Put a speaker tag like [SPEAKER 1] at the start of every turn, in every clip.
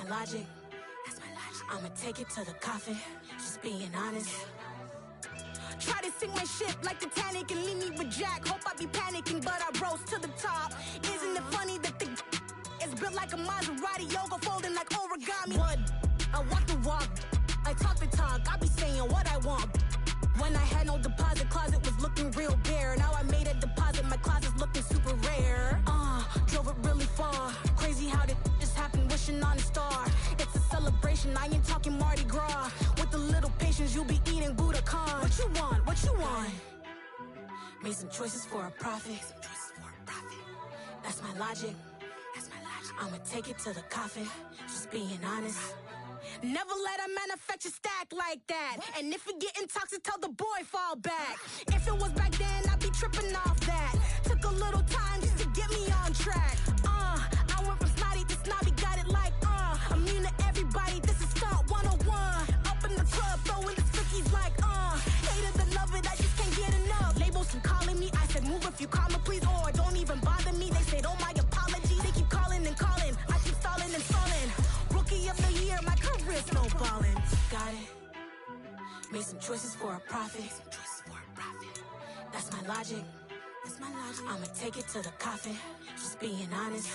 [SPEAKER 1] my logic. That's my logic. I'ma take it to the coffin, just being honest. Try to sink my ship like Titanic and leave me with Jack. Hope I be panicking, but I rose to the top. Isn't it funny that the is built like a Maserati, yoga folding like origami? What? I walk the walk, I talk the talk, I be saying what I want. When I had no deposit, closet was looking real bare. Now I made a deposit, my closet's looking super rare. Drove it really far. Crazy how did this happen, wishing on a star. It's a celebration, I ain't talking Mardi Gras. With a little patience, you'll be eating Budokan. What you want? What you want? Made some choices for a profit. That's my logic. That's my logic. I'ma take it to the coffin, just being honest. Never let a manufacture stack like that. And if it getting toxic, tell the boy fall back. If it was back then, I'd be tripping off that. Took a little time just to get me on track. I went from snotty to snobby, got it like, immune to everybody, this is stunt 101. Up in the club, throwing the cookies like, hate it, the love it, I just can't get enough. Labels keep calling me, I said move if you call me please, or don't even bother me. They said, oh my apology, they keep calling and calling. I keep stalling and stalling. Rookie of the year, my career's snowballing. Got it. Made some choices for a profit. That's my logic. That's my logic. I'ma take it to the coffin, just being honest.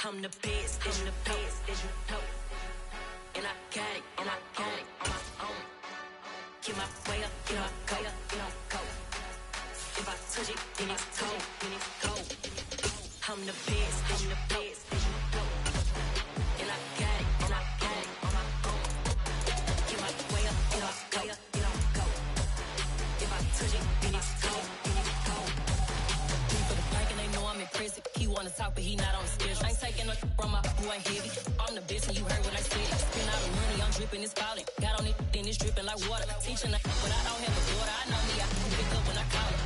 [SPEAKER 2] I'm the best, and the best, as you know. And I got it, and I got it on my own. Get my way up, get my go, get my go. If I touch it, then it's cold, then it's cold. I'm the best, and the best, as you know. And I got it, and I got it on my own. Get my way up, get my go, get my go. If I touch it, then it's cold, then it's cold. For the blank and they know I'm impressive. He wanna talk, but he not on the schedule. I ain't taking no from my who ain't heavy. I'm the best and you heard what I said. Spend all the money, I'm dripping, it's falling. Got on it, then it's dripping like water. Teaching the but I don't have a daughter. I know me, I can pick up when I call it.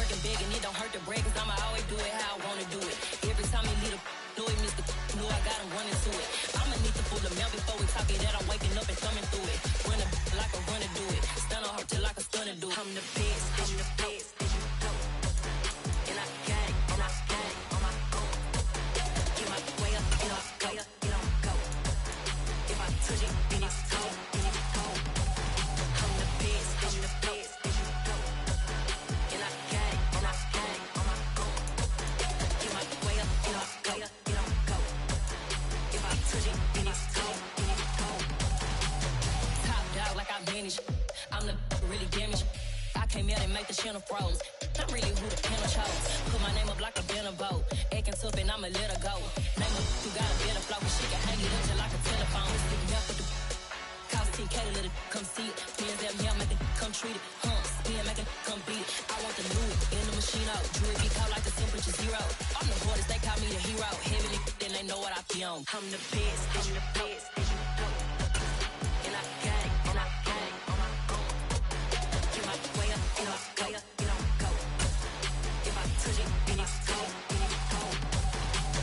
[SPEAKER 2] Working big and it don't hurt the break, cause I'ma always do it how I wanna do it. Every time he lead a know he missed the know I got him running to it. I'ma need to pull the mail before we talk it that I'm waking up and coming through it. Run like a runner do it. Stun on her till like a stunner do it. I'm the best, I'm the best, and you know. And I got it, and I got it on my own. Get my way up, get my go, get on go. If I touch it, then it's cold, then it's cold. I'm the best, I'm the best, and you know. And I got it, and I got it on my own. Get my way up, get my go, get on go. If I touch it, then it's cold, then it's cold. Top dog like I manage. I'm the really damaged. I came out and make the channel froze. I'm really who the panel chose. Put my name up like a banner boat. Acting tough and I'ma let her go. Name her who got a better flow, but she can hang it up till like a telephone. Sticking up with the cost 10K to let it come see it. Pins that me, I make it come treat it. Spin, make it come beat it. I want the new in the machine out. Jewelry be caught like the temperature zero. I'm the hardest, they call me the hero. Heavily, then they know what I be on. I'm the best, I'm the best, and you know. And I got it, and I got it on my own. Get my way up, get my go, get on go. If I touch it, then it's cold, then it's cold.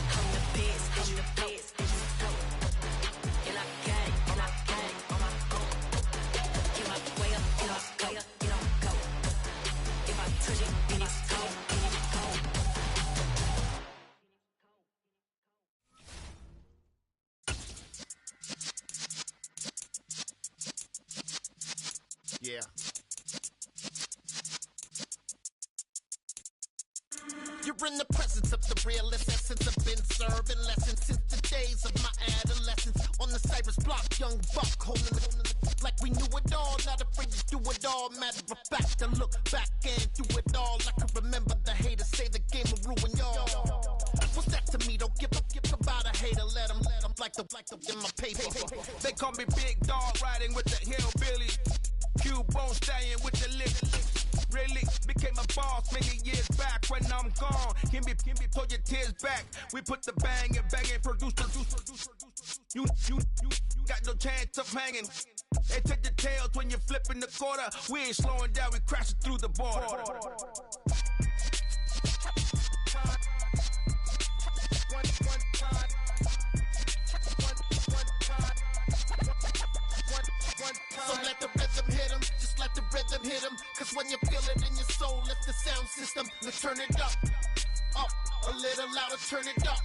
[SPEAKER 2] I'm the best, I'm the best, and you know. And I got it, and I got it on my own. Get my way up, get my go, get on go. If I touch it, then it's cold, then it's cold.
[SPEAKER 3] Yeah. You're in the presence of the realest essence. I've been serving lessons since the days of my adolescence. On the Cypress block, young buck holding it like we knew it all. Not afraid to do it all. Matter of fact, I look back and do it all. I can remember the haters say the game will ruin y'all. What's that to me? Don't give about a hater. Let them like the in my paper.
[SPEAKER 4] They call me Big Dog, riding with the hillbilly. Cubone staying with the lick. Really became a boss many years back. When I'm gone, can be pull your tears back. We put the bang and produce. You got no chance of hanging. They take the tails when you're flipping the quarter. We ain't slowing down, we crashing through the border.
[SPEAKER 3] So let the rhythm hit him, just let the rhythm hit him. Cause when you feel it in your soul, lift the sound system. Now turn it up, a little louder, turn it up.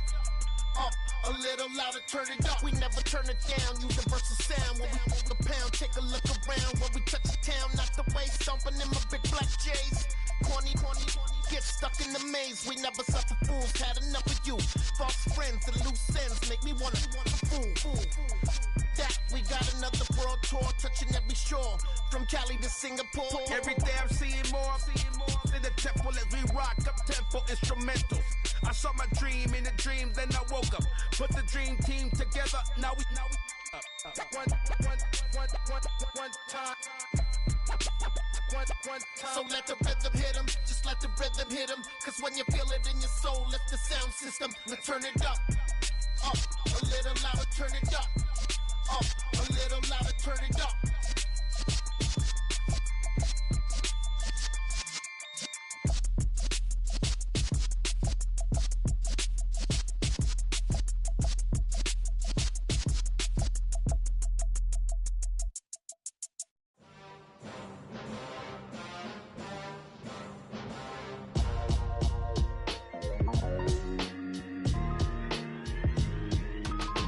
[SPEAKER 3] A little louder, turn it up. We never turn it down, universal sound. When we move the pound, take a look around. When we touch the town, knock the way, stomping in my big black J's. Corny, get stuck in the maze. We never suffer fools, had enough of you. False friends and loose ends make me wanna fool. That we got another world tour, touching every shore, from Cali to Singapore.
[SPEAKER 4] Every day I'm seeing more in the temple as we rock up tempo instrumentals. I saw my dream in a dream, then I woke up. Put the dream team together, now we one time.
[SPEAKER 3] So let the rhythm hit him, just let the rhythm hit him. Cause when you feel it in your soul, lift the sound system. Now turn it up, a little louder, turn it up, a little louder, turn it up.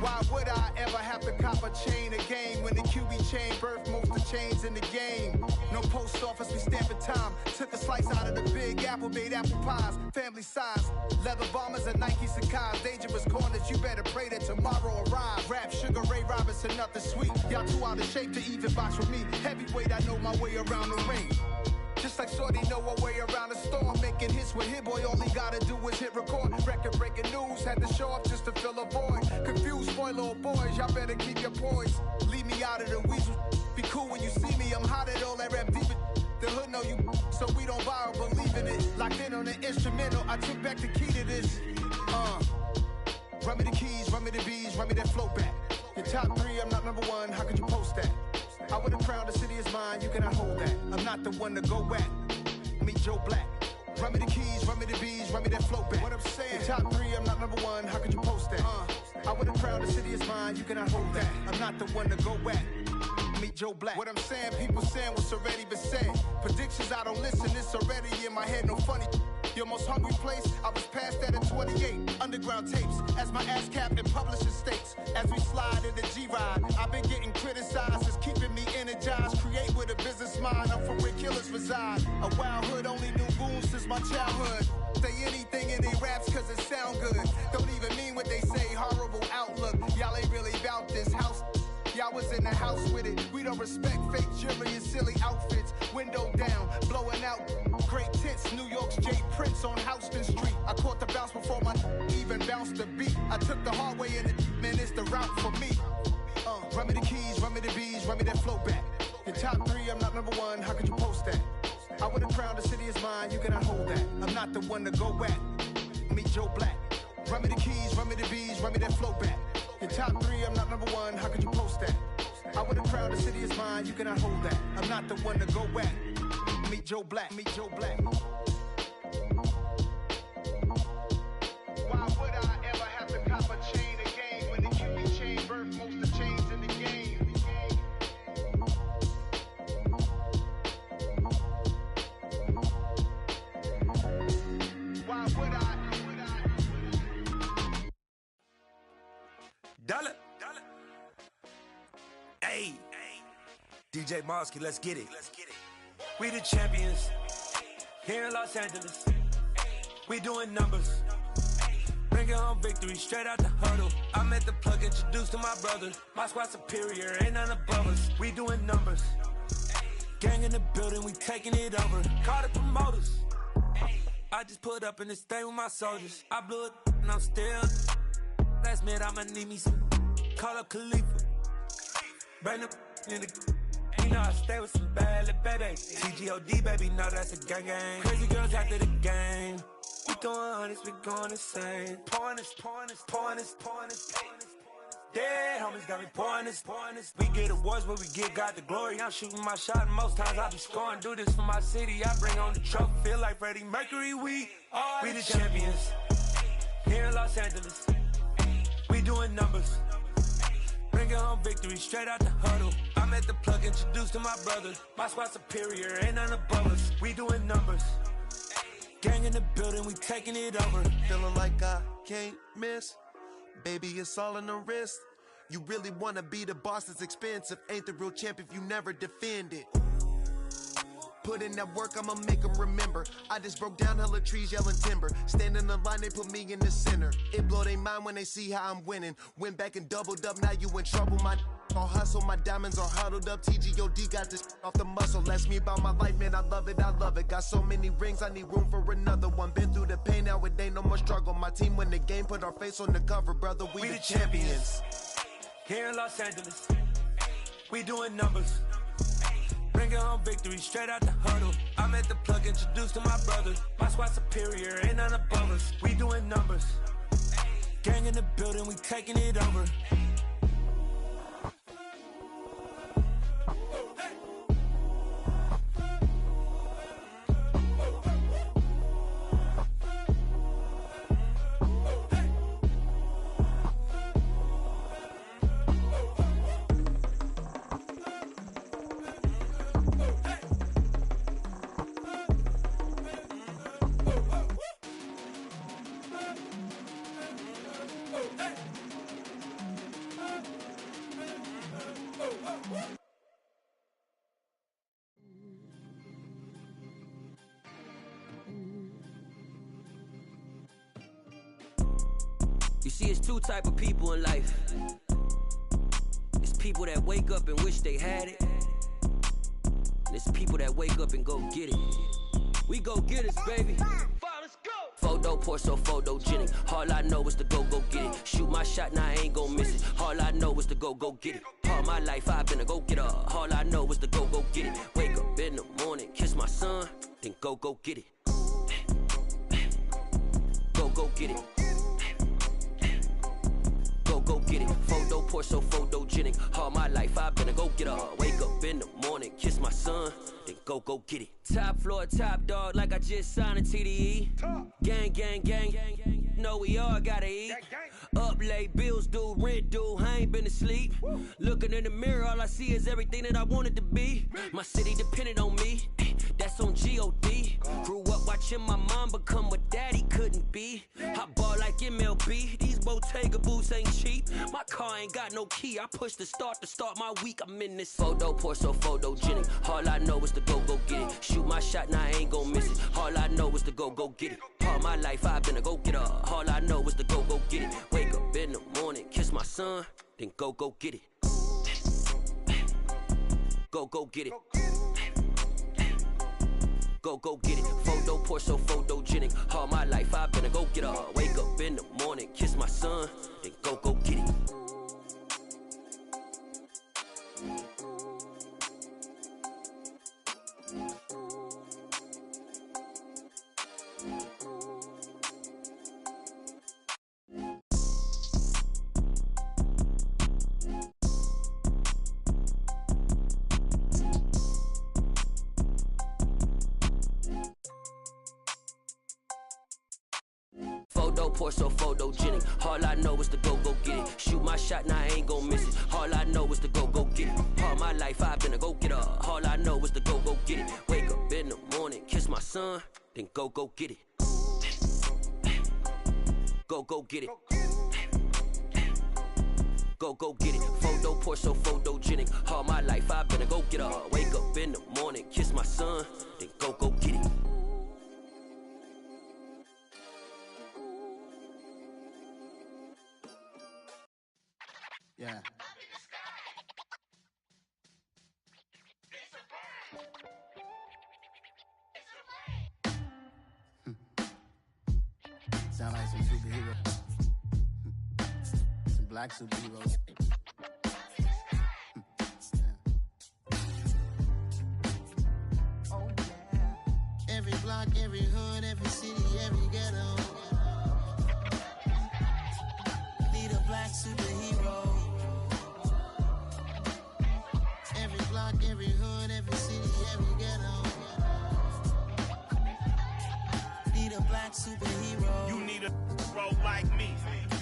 [SPEAKER 4] Why would I ever have to cop a chain again when the QB chain birthed most of the chains in the game? No post office, we stamping time. Took a slice out of the big apple, made apple pies, family size. Leather bombers and Nike Sacai's, dangerous corners, you better pray that tomorrow arrives. Rap, Sugar Ray Robinson, nothing sweet. Y'all too out of shape to even box with me. Heavyweight, I know my way around the ring. Just like Shorty know her way around the storm, making hits with Hit Boy, all he gotta do is hit record. Record breaking news, had to show up just to fill a void. Confused boy, little boys, y'all better keep your poise. Leave me out of the weasel. Be cool when you see me, I'm hot at all that rap deep. The hood know you, so we don't borrow, believe in it. Locked in on the instrumental, I took back the key to this. Run me the keys, run me the bees, run me that flow back. Your top three, I'm not number one, how could you post that? I would've crowned the city is mine, you cannot hold that. I'm not the one to go at. Meet Joe Black. Run me the keys, run me the bees, run me that flow back. What I'm saying, your top three, I'm not number one, how could you post that? I would've crowned the city is mine, you cannot hold that. I'm not the one to go at. Meet Joe Black. What I'm saying, people saying what's already been said. Predictions, I don't listen, it's already in my head, no funny. Your most hungry place, I was past that in 28. Underground tapes, as my ass cap in publishing states. As we slide in the G-Ride, I've been getting criticized, it's keeping me energized. Create with a business mind, I'm from where killers reside. A wild hood, only knew goons since my childhood. Say anything in they raps cause it sound good. Don't even mean what they say, horrible outlook. Y'all ain't really about this house. Y'all was in the house with it. We don't respect fake jewelry and silly outfits. Window down, blowing out great tits. New York's Jay Prince on Houston Street. I caught the bounce before my even bounced the beat. I took the hard way in it, man, it's the route for me. Run me the keys, run me the bees, run me that flow back. Your top three, I'm not number one, how could you post that? I would've crowned the city is mine, you cannot hold that. I'm not the one to go at. Meet Joe Black. Run me the keys, run me the bees, run me that flow back. Your top three, I'm not number one, how could you post that? I would've crowned the city is mine, you cannot hold that. I'm not the one to go at. Meet Joe Black, meet Joe Black. Why would I ever have to cop a chain again when the QB chain birthed most of the chains in the game? Why would I?
[SPEAKER 5] Dollar. Hey, DJ Mosky, let's get it. We the champions here in Los Angeles. We doing numbers. Bringing home victory straight out the huddle. I'm at the plug, introduced to my brother. My squad superior, ain't none above us. We doing numbers. Gang in the building, we taking it over. Call the promoters. I just put up in this thing with my soldiers. I blew it and I'm still. Last minute, I'ma need me some. Call up Khalifa. Bring them in the. You know I stay with some bad little baby. TGOD, baby, know that's a gang gang. Crazy girls after the game. We going honest, we going insane. Pouring this. Dead homies got me pouring this. We get awards, but we get God the glory. I'm shooting my shot, and most times I be scoring. Do this for my city, I bring on the trophy. Feel like Freddie Mercury, we the champions. Here in Los Angeles, we doing numbers. Bringing home victory straight out the huddle. I'm at the plug, introduced to my brother. My squad superior, ain't none above us. We doing numbers. Gang in the building, we taking it over.
[SPEAKER 6] Feeling like I can't miss. Baby, it's all in the wrist. You really wanna be the boss, it's expensive. Ain't the real champ if you never defend it. Put in that work, I'ma make them remember. I just broke down hella trees, yelling timber. Stand in the line, they put me in the center. It blow their mind when they see how I'm winning. Went back and doubled up, now you in trouble. My all hustle, my diamonds are huddled up. TGOD got this off the muscle. That's me about my life, man, I love it, I love it. Got so many rings, I need room for another one. Been through the pain, now it ain't no more struggle. My team win the game, put our face on the cover, brother, we the champions.
[SPEAKER 5] Here in Los Angeles, we doing numbers. Bringing home victory straight out the huddle. I'm at the plug, introduced to my brother. My squad superior, ain't none above us. We doing numbers. Gang in the building, we taking it over.
[SPEAKER 7] You see, it's two type of people in life. It's people that wake up and wish they had it. And it's people that wake up and go get it. We go get it, baby. Photo poor, so photogenic. All I know is to go get it. Shoot my shot, now I ain't gon' miss it. All I know is to go get it. All my life I've been a go getter. All I know is to go get it. Wake up in the morning, kiss my son, then go get it. Go get it. Go get it. Photo poor, so photogenic. All my life I've been a go getter. Wake up in the morning, kiss my son, then go get it. Top floor, top dog, like I just signed a TDE. Gang, gang, gang, gang, gang. Know we all gotta eat. Up late, bills due, rent due, I ain't been asleep. Looking in the mirror, all I see is everything that I wanted to be. My city depended on me, that's on G.O.D. Grew up watching my mom become what daddy couldn't be. I ball like MLB, these Bottega boots ain't cheap. My car ain't got no key, I push the start to start my week. I'm in this photo poor, so photogenic. All I know is to go get it. Shoot my shot, now I ain't gon' miss it. All I know is to go get it. All my life I've been a go getter. All I know is to go get it. Wake up in the morning, kiss my son, then go get it. Go get it. Go get it. Photo poor, so photogenic. All my life I've been a go getter. Wake up in the morning, kiss my son, then go get it. Photo poor, so photogenic. All I know is to go get it. Shoot my shot, now I ain't gon' miss it. All I know is to go get it. All my life I've been a go getter. All I know is to go get it. Wake up in the morning, kiss my son, then go get it. Go get it. Go get it. Photo poor, so photogenic. All my life I've been a go getter. Wake up in the morning, kiss my son, then go get it.
[SPEAKER 8] Yeah. Sound like some superheroes. Some black superheroes. Oh yeah. Every block, every hood, every city, every ghetto. Lead a black black superhero. Every block, every hood, every city, every ghetto. Need a black superhero.
[SPEAKER 4] You need a bro like me.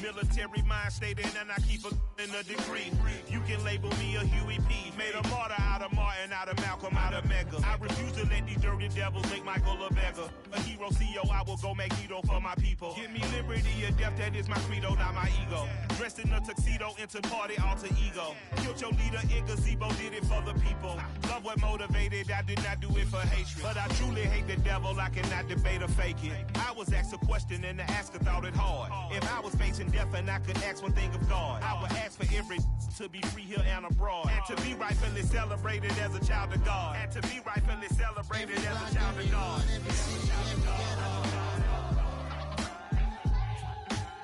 [SPEAKER 4] Military mind stated, and I keep in a degree. You can label me a Huey P. Made a martyr out of Martin, out of Malcolm, out of Mega. I refuse to let these dirty devils make Michael a beggar. A hero CEO, I will go Magneto for my people. Give me liberty or death, that is my credo, not my ego. Dressed in a tuxedo, into party alter ego. Killed your leader in gazebo, did it for the people. Love what motivated, I did not do it for hatred. But I truly hate the devil, I cannot debate or fake it. I was asked a question and the asker thought it hard. If I was facing death and I could ask one thing of God, I would ask for every to be free here and abroad, and to be rightfully celebrated as a child of God, and to be rightfully celebrated as a child of God.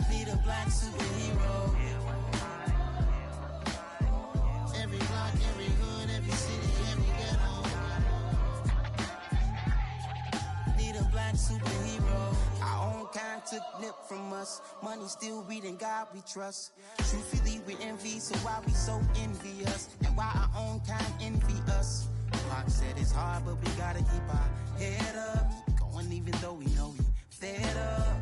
[SPEAKER 8] Need a black superhero. Every block, every hood, every city, every ghetto. Need a black superhero. Our own kind took nip from us. Money still reading God we trust. Truthfully we envy, so why we so envious? And why our own kind envy us? Pac said it's hard, but we gotta keep our head up. Going even though we know we fed up.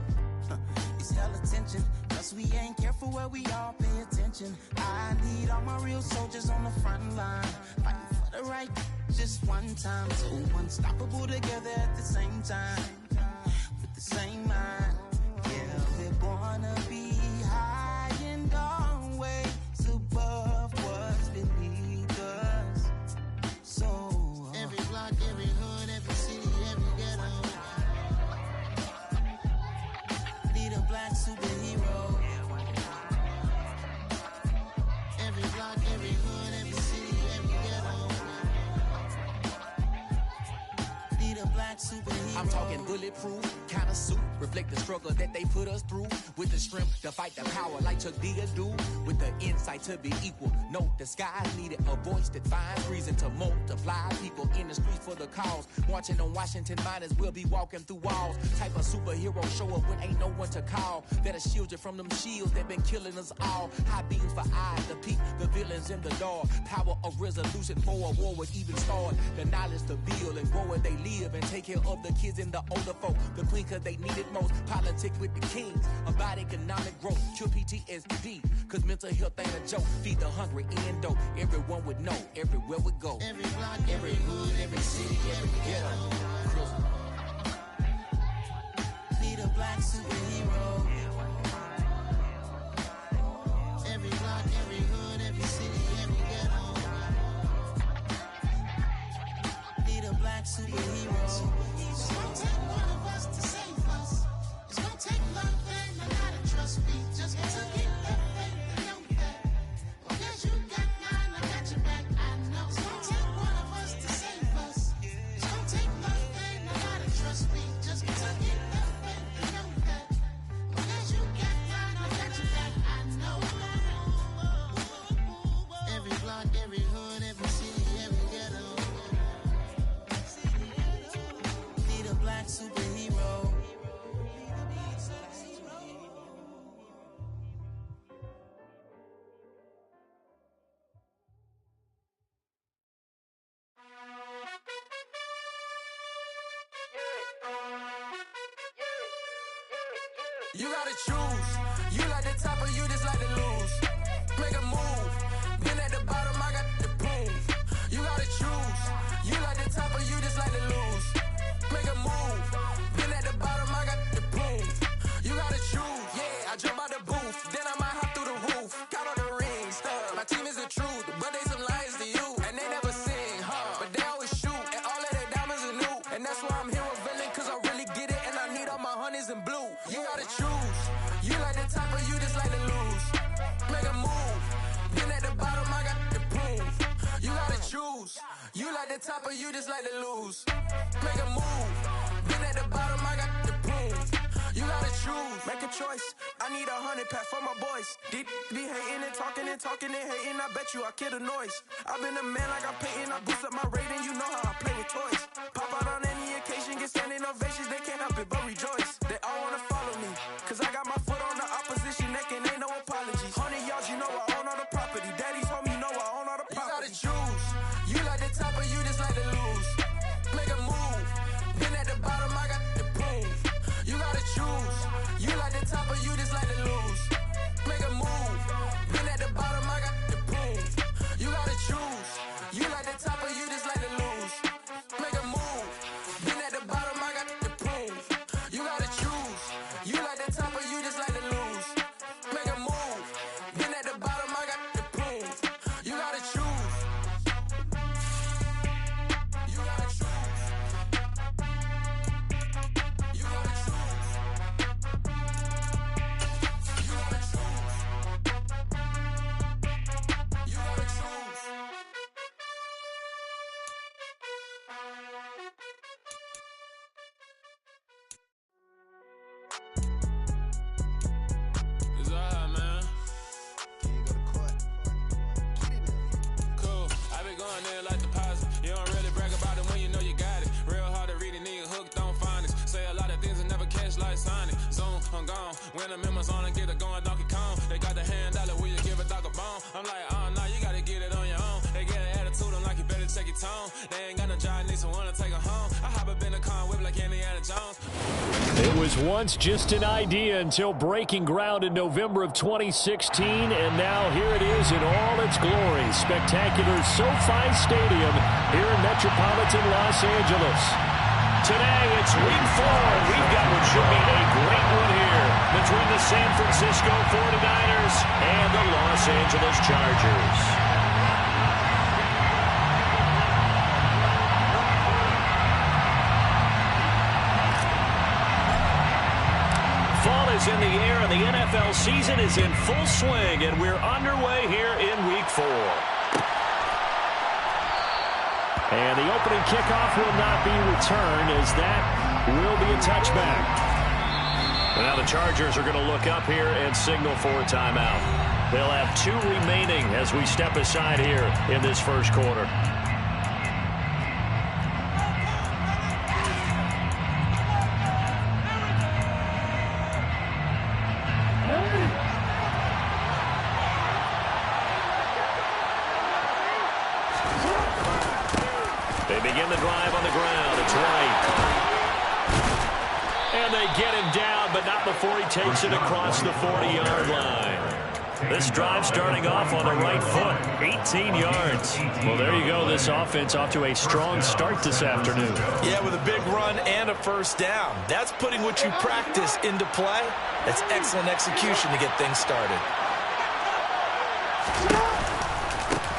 [SPEAKER 8] It's hella tension, cause we ain't careful where we all pay attention. I need all my real soldiers on the front line, fighting for the right just one time. So unstoppable together at the same time, with the same mind. Yeah, we're gonna be high and always above what's beneath us. So every block, every hood, every city, every ghetto. Need a black superhero. Every block, every hood, every city, every ghetto. Need a black superhero.
[SPEAKER 9] I'm talking bulletproof kind of suit, reflect the struggle that they put us through. With the strength to fight the power like Chuck D do. With the insight to be equal. No, the sky's needed a voice that finds reason to multiply. People in the streets for the cause. Marching on Washington, might as well be walking through walls. Type of superhero show up when ain't no one to call. That'll shield you from them shields that been killing us all. High beams for eyes to peek the villains in the dark. Power of resolution for a war would even start. The knowledge to build and grow where they live and take care of the kids and the older folk. The queen cause they need it most. Politics with the kings. About economic growth. Cure PTSD. Cause mental health ain't a joke. Feed the hungry and dope. Everyone would know. Everywhere we go.
[SPEAKER 8] Every block, every hood, every city, every ghetto. Need a black superhero. Every block, every hood, every city, every ghetto. Need a black superhero. It's gonna take one of us to save us. It's gonna take love and a lot of trust. We just got to get that faith and know that. Well, guess you got mine, I got your back. I know. It's gonna take one of us to save us. It's gonna take love and a lot of trust. We just got to get that faith and know that. Well, guess you got mine, I got your back. I know. Every block, every hood, every city, every ghetto. Need a black superhero.
[SPEAKER 9] You gotta choose. You like the top or you just like to lose. Make a move. Been at the bottom, I got the proof. You gotta choose. You like the top or you just like to lose. Make a move. Been at the bottom, I got the proof. You gotta choose. Yeah, I jump out the booth. Then I might hop through the roof. Count on the rings. Stuff. My team is the truth, but they some liars to you. And they never sing, but they always shoot. And all of their diamonds are new. And that's why I'm here revealing, cause I really get it. And I need all my honeys in blue. You gotta choose. You like the top or you just like to lose. Make a move. Been at the bottom, I got the proof. You gotta choose. You like the top or you just like to lose. Make a move. Been at the bottom, I got the proof. You gotta choose. Make a choice. I need 100 pack for my boys. Be hating and talking and hating. I bet you I kill the noise. I've been a man like I'm Peyton. I boost up my rating. You know how I play with toys. Pop out on any occasion, get standing ovations. They can't help it but rejoice. They all wanna follow me, cause I got my foot on the opposition neck and ain't no apologies. 100
[SPEAKER 10] When I'm in my zone and get it going Donkey Kong. They got the hand dollar, will you give a dog a bone? I'm like, oh, no, you gotta get it on your own. They get an attitude, I'm like, you better check your tone. They ain't got no job, need someone to take her home. I hop up in a car and whip like Indiana Jones.
[SPEAKER 11] It was once just an idea until breaking ground in November of 2016, and now here it is in all its glory. Spectacular SoFi Stadium here in metropolitan Los Angeles. Today, it's week 4. We've got what should be a great one here between the San Francisco 49ers and the Los Angeles Chargers. Fall is in the air, and the NFL season is in full swing, and we're underway here in week 4. And the opening kickoff will not be returned, as that will be a touchback. Now the Chargers are going to look up here and signal for a timeout. They'll have 2 remaining as we step aside here in this first quarter. They begin the drive on the ground. It's White. And they get him down, but not before he takes it across the 40-yard line. This drive starting off on the right foot. 18 yards. Well, there you go. This offense off to a strong start this afternoon.
[SPEAKER 12] Yeah, with a big run and a first down. That's putting what you practice into play. That's excellent execution to get things started.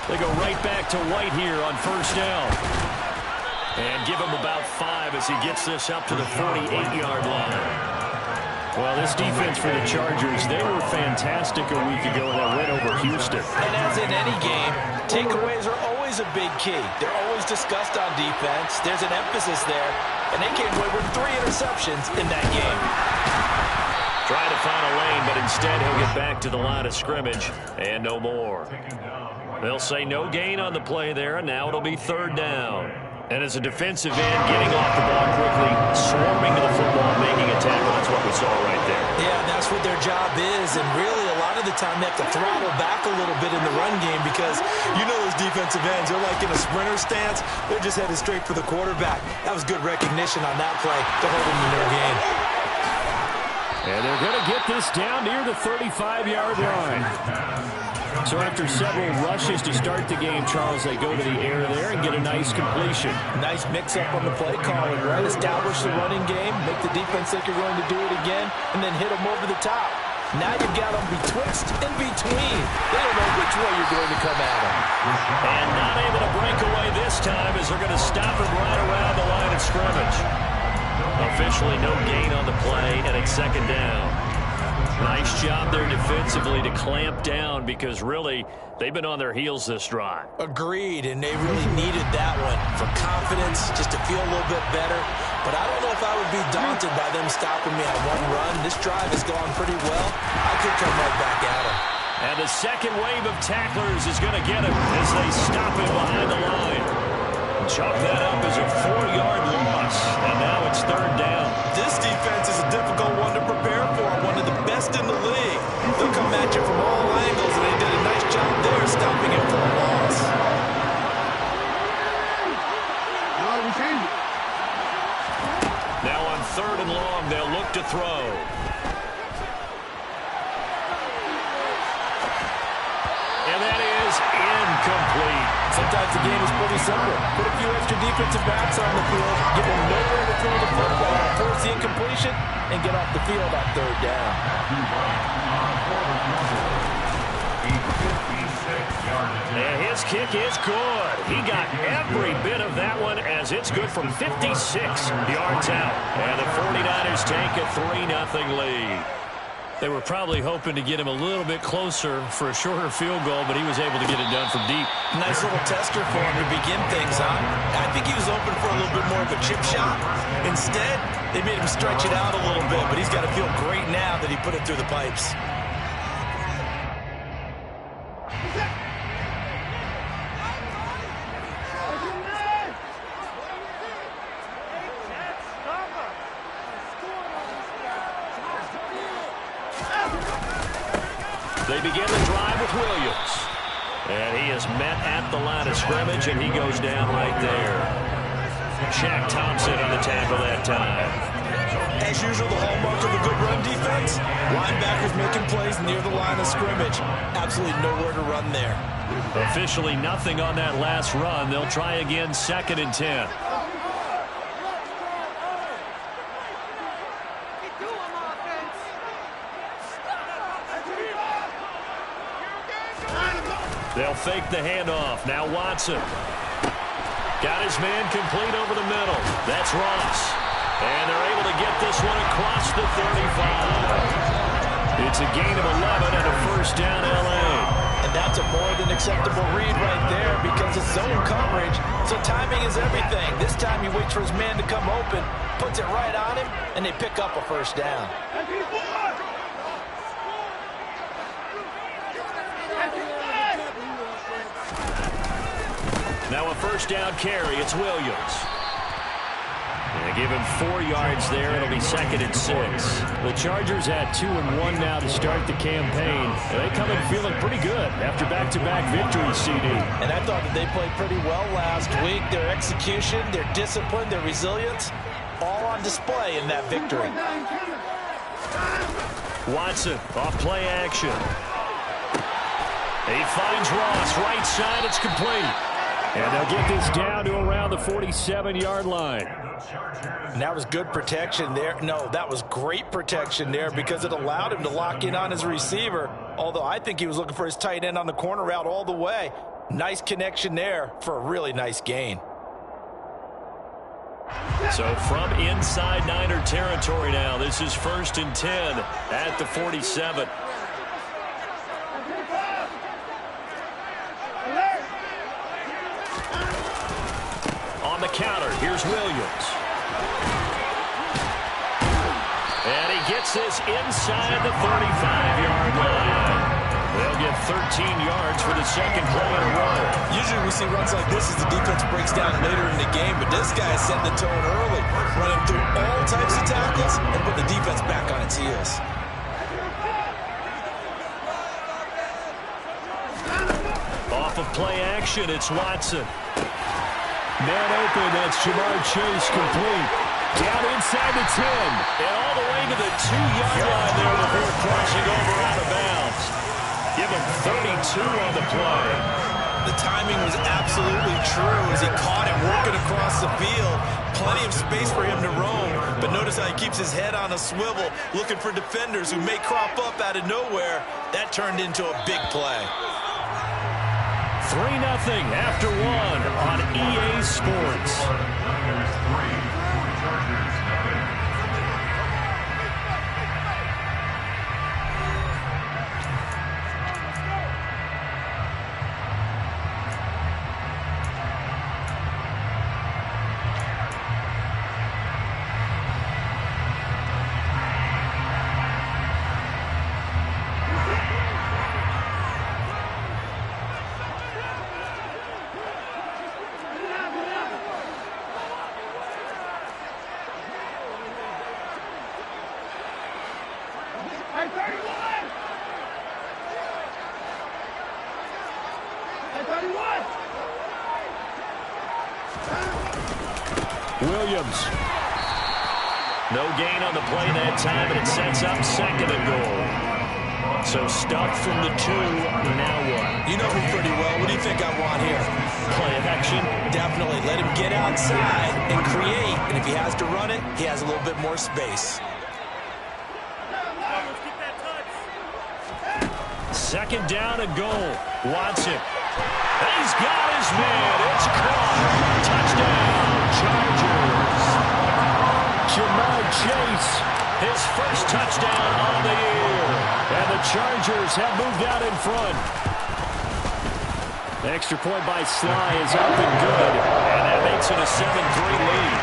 [SPEAKER 11] They go right back to White here on first down. And give him about 5 as he gets this up to the 48-yard line. Well, this defense for the Chargers, they were fantastic a week ago in that win over Houston.
[SPEAKER 12] And as in any game, takeaways are always a big key. They're always discussed on defense. There's an emphasis there. And they came away with 3 interceptions in that game.
[SPEAKER 11] Trying to find a lane, but instead he'll get back to the line of scrimmage and no more. They'll say no gain on the play there, and now it'll be third down. And as a defensive end, getting off the ball quickly, swarming to the football, making a tackle, that's what we saw right there.
[SPEAKER 12] Yeah, that's what their job is, and really a lot of the time they have to throttle back a little bit in the run game because you know those defensive ends, they're like in a sprinter stance, they're just headed straight for the quarterback. That was good recognition on that play to hold them in their game.
[SPEAKER 11] And they're going to get this down near the 35-yard line. So after several rushes to start the game, Charles, they go to the air there and get a nice completion.
[SPEAKER 12] Nice mix-up on the play calling, right? Establish the running game, make the defense think you're going to do it again, and then hit them over the top. Now you've got them betwixt and between. They don't know which way you're going to come at them.
[SPEAKER 11] And not able to break away this time as they're going to stop him right around the line of scrimmage. Officially no gain on the play, and it's second down. Nice job there defensively to clamp down because really they've been on their heels this drive.
[SPEAKER 12] Agreed, and they really needed that one for confidence, just to feel a little bit better. But I don't know if I would be daunted by them stopping me on one run. This drive has gone pretty well. I could come right back at them.
[SPEAKER 11] And the second wave of tacklers is going to get him as they stop him behind the line. Chalk that up as a 4-yard loss, and now it's third down.
[SPEAKER 12] This defense is a difficult one to prepare for, one of the best in the league. They'll come at you from all angles, and they did a nice job there stopping it for a loss.
[SPEAKER 11] Now on third and long, they'll look to throw. And that is incomplete.
[SPEAKER 12] Sometimes the game is pretty simple. Put a few extra defensive backs on the field, give them nowhere to throw the football, force the incompletion, and get off the field on third down.
[SPEAKER 11] And his kick is good. He got every bit of that one as it's good from 56 yards out. And the 49ers take a 3-0 lead. They were probably hoping to get him a little bit closer for a shorter field goal, but he was able to get it done from deep.
[SPEAKER 12] Nice little tester for him to begin things on. I think he was open for a little bit more of a chip shot. Instead, they made him stretch it out a little bit, but he's got to feel great now that he put it through the pipes.
[SPEAKER 11] They begin the drive with Williams. And he is met at the line of scrimmage, and he goes down right there. Shaq Thompson on the tackle that time.
[SPEAKER 12] As usual, the hallmark of a good run defense, linebackers making plays near the line of scrimmage. Absolutely nowhere to run there.
[SPEAKER 11] Officially nothing on that last run. They'll try again, 2nd and 10. They'll fake the handoff. Now Watson. Got his man complete over the middle. That's Ross. And they're able to get this one across the 35. It's a gain of 11 and a first down, L.A.
[SPEAKER 12] And that's a more than acceptable read right there because it's zone coverage, so timing is everything. This time he waits for his man to come open, puts it right on him, and they pick up a first down.
[SPEAKER 11] Now a first down carry. It's Williams. And they give him 4 yards there. It'll be 2nd and 6. The Chargers at 2-1 now to start the campaign. And they come in feeling pretty good after back-to-back victories, CD.
[SPEAKER 12] And I thought that they played pretty well last week. Their execution, their discipline, their resilience, all on display in that victory.
[SPEAKER 11] Watson off play action. He finds Ross right side. It's complete. And they'll get this down to around the 47-yard line.
[SPEAKER 12] And that was good protection there. No, that was great protection there because it allowed him to lock in on his receiver. Although I think he was looking for his tight end on the corner route all the way. Nice connection there for a really nice gain.
[SPEAKER 11] So from inside Niner territory now, this is 1st and 10 at the 47. On the counter, here's Williams. And he gets this inside the 35-yard line. They'll get 13 yards for the 2nd play in a row.
[SPEAKER 12] Usually we see runs like this as the defense breaks down later in the game, but this guy is setting the tone early, running through all types of tackles and put the defense back on its heels.
[SPEAKER 11] Off of play action, it's Watson. Man open, that's Jamar Chase complete. Down inside the 10. And all the way to the 2-yard line there before crossing over out of bounds. Give him 32 on the play.
[SPEAKER 12] The timing was absolutely true as he caught him working across the field. Plenty of space for him to roam. But notice how he keeps his head on a swivel, looking for defenders who may crop up out of nowhere. That turned into a big play.
[SPEAKER 11] 3-0 after 1 on EA Sports. Williams. No gain on the play that time, and it sets up 2nd and goal. So stuck from the 2, now what?
[SPEAKER 12] You know him pretty well. What do you think I want here?
[SPEAKER 11] Play action?
[SPEAKER 12] Definitely. Let him get outside and create, and if he has to run it, he has a little bit more space.
[SPEAKER 11] 2nd down and goal. Watson. He's got his man. It's caught. Touchdown, Chargers. Jamar Chase, his first touchdown on the year. And the Chargers have moved out in front. The extra point by Sly is up and good. And that makes it a 7-3 lead.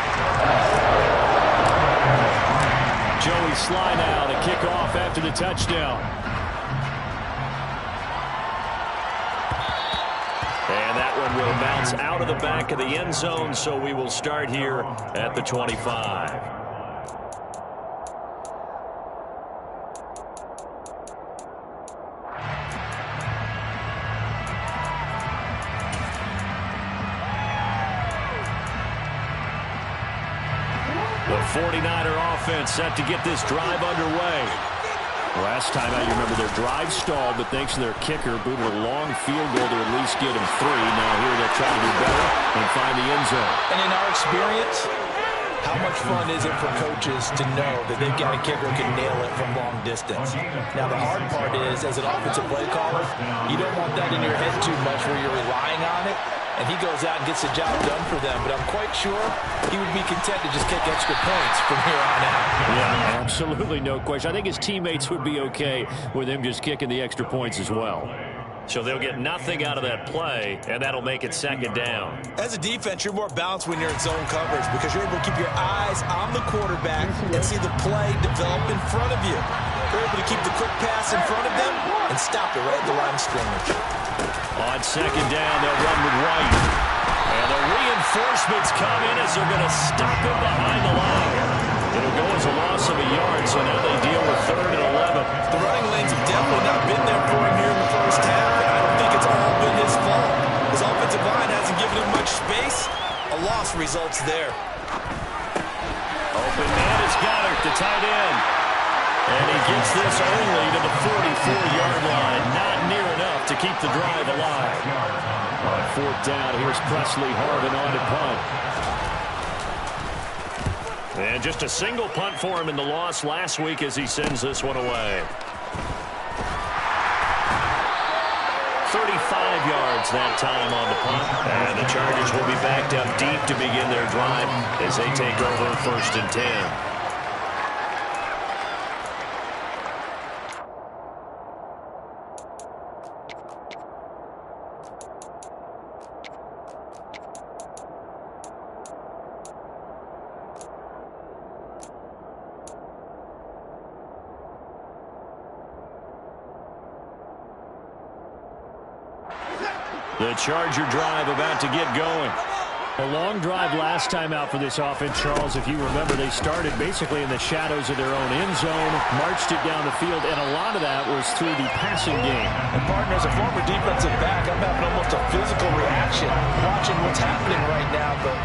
[SPEAKER 11] Joey Sly now to kick off after the touchdown. And that one will bounce out of the back of the end zone, so we will start here at the 25. 49er offense set to get this drive underway. Last time out, you remember their drive stalled, but thanks to their kicker, booted a long field goal to at least get them 3. Now here they'll try to do better and find the end zone.
[SPEAKER 12] And in our experience, how much fun is it for coaches to know that they've got a kicker who can nail it from long distance? Now, the hard part is, as an offensive play caller, you don't want that in your head too much where you're relying on it. And he goes out and gets the job done for them. But I'm quite sure he would be content to just kick extra points from here on out.
[SPEAKER 11] Yeah, absolutely no question. I think his teammates would be okay with him just kicking the extra points as well. So they'll get nothing out of that play, and that'll make it second down.
[SPEAKER 12] As a defense, you're more balanced when you're in zone coverage because you're able to keep your eyes on the quarterback and see the play develop in front of you. You're able to keep the quick pass in front of them and stop it right at the line of scrimmage.
[SPEAKER 11] On second down, they'll run with White. And the reinforcements come in as they're going to stop him behind the line. It'll go as a loss of a yard, so now they deal with 3rd and 11.
[SPEAKER 12] The running lanes have definitely not been there for him here in the first half, and I don't think it's all been his fault. His offensive line hasn't given him much space. A loss results there.
[SPEAKER 11] Open man is Goddard, the tight end. And he gets this only to the 44-yard line. Not near enough to keep the drive alive. On 4th down, here's Presley Harvin on to punt. And just a single punt for him in the loss last week as he sends this one away. 35 yards that time on the punt. And the Chargers will be backed up deep to begin their drive as they take over 1st and 10. The Charger drive about to get going. A long drive last time out for this offense, Charles. If you remember, they started basically in the shadows of their own end zone, marched it down the field, and a lot of that was through the passing game.
[SPEAKER 12] And, partner, as a former defensive back, I'm having almost a physical reaction watching what's happening right now. But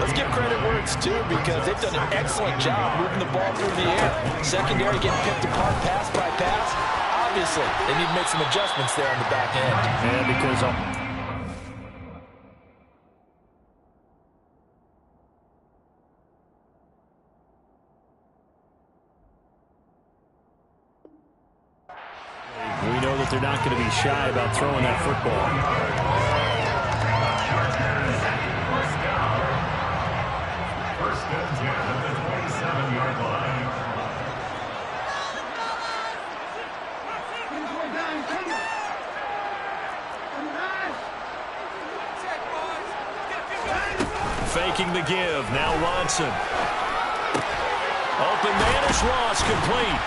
[SPEAKER 12] let's give credit where it's due because they've done an excellent job moving the ball through the air. Secondary getting picked apart pass by pass. Obviously, they need to make some adjustments there on the back end.
[SPEAKER 11] And because we know that they're not going to be shy about throwing that football.
[SPEAKER 13] First and 10 at the 27-yard line.
[SPEAKER 11] Faking the give. Now Watson. Open man is Ross, complete.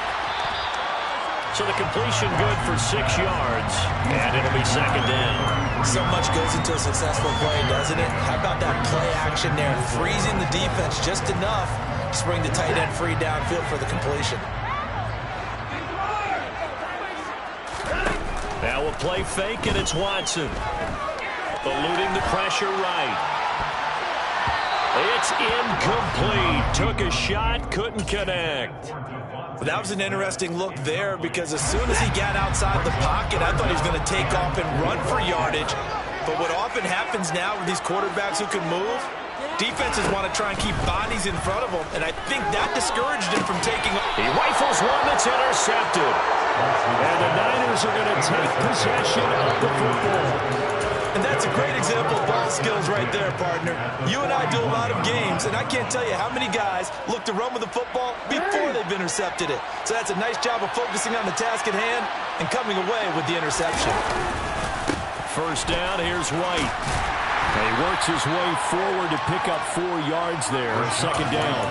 [SPEAKER 11] So the completion good for 6 yards, and it'll be second down.
[SPEAKER 12] So much goes into a successful play, doesn't it? How about that play action there? Freezing the defense just enough to bring the tight end free downfield for the completion.
[SPEAKER 11] Now a play fake, and it's Watson. Eluding the pressure right. It's incomplete. Took a shot, couldn't connect.
[SPEAKER 12] That was an interesting look there because as soon as he got outside the pocket, I thought he was going to take off and run for yardage. But what often happens now with these quarterbacks who can move, defenses want to try and keep bodies in front of them, and I think that discouraged him from taking off.
[SPEAKER 11] He rifles one that's intercepted. And the Niners are going to take possession of the football.
[SPEAKER 12] And that's a great example of ball skills right there, partner. You and I do a lot of games, and I can't tell you how many guys look to run with the football before they've intercepted it. So that's a nice job of focusing on the task at hand and coming away with the interception.
[SPEAKER 11] First down, here's White. And he works his way forward to pick up 4 yards there. Second down.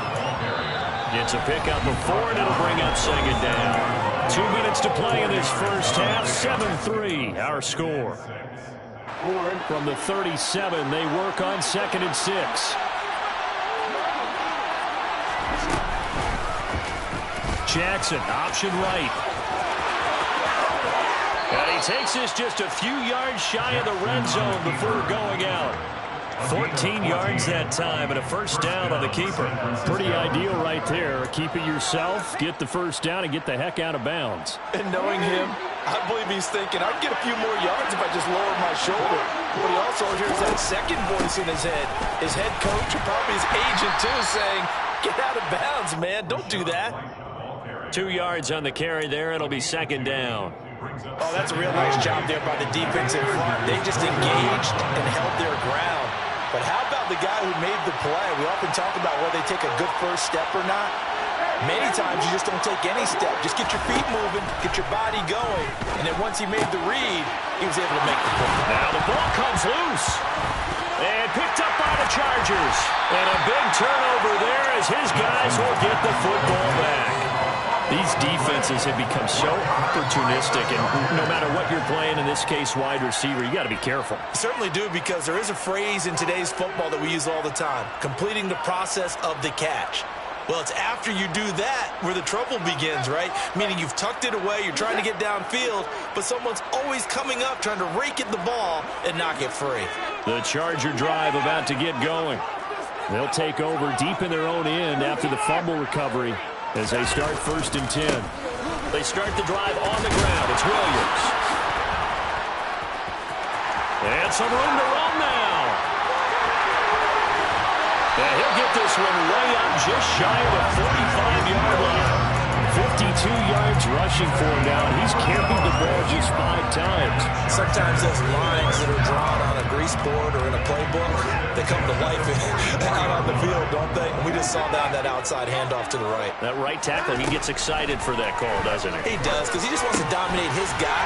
[SPEAKER 11] Gets a pickup of 4, and it'll bring up second down. 2 minutes to play in this first half. 7-3, our score. From the 37, they work on 2nd and 6. Jackson, option right. And he takes this just a few yards shy of the red zone before going out. 14 yards that time and a first down on the keeper. Pretty ideal right there. Keep it yourself, get the first down, and get the heck out of bounds.
[SPEAKER 12] And knowing him, I believe he's thinking, I can get a few more yards if I just lower my shoulder. But he also hears that second voice in his head. His head coach, or probably his agent too, saying, get out of bounds, man. Don't do that.
[SPEAKER 11] 2 yards on the carry there. It'll be second down.
[SPEAKER 12] Oh, that's a real nice job there by the defense in front. They just engaged and held their ground. But how about the guy who made the play? We often talk about whether they take a good first step or not. Many times you just don't take any step. Just get your feet moving, get your body going. And then once he made the read, he was able to make the play.
[SPEAKER 11] Now the ball comes loose. And picked up by the Chargers. And a big turnover there as his guys will get the football back. These defenses have become so opportunistic, and no matter what you're playing, in this case wide receiver, you got to be careful.
[SPEAKER 12] Certainly do, because there is a phrase in today's football that we use all the time, completing the process of the catch. Well, it's after you do that where the trouble begins, right? Meaning you've tucked it away, you're trying to get downfield, but someone's always coming up trying to rake at the ball and knock it free.
[SPEAKER 11] The Charger drive about to get going. They'll take over deep in their own end after the fumble recovery as they start 1st and 10. They start the drive on the ground. It's Williams. And some room to run now. And he'll get this one way up just shy of the 45-yard line. 52 yards rushing for him now. He's carried the ball just 5 times.
[SPEAKER 12] Sometimes those lines that are drawn on a grease board or in a playbook, they come to life out on the field, don't they? And we just saw that outside handoff to the right.
[SPEAKER 11] That right tackle, he gets excited for that call, doesn't he?
[SPEAKER 12] He does, because he just wants to dominate his guy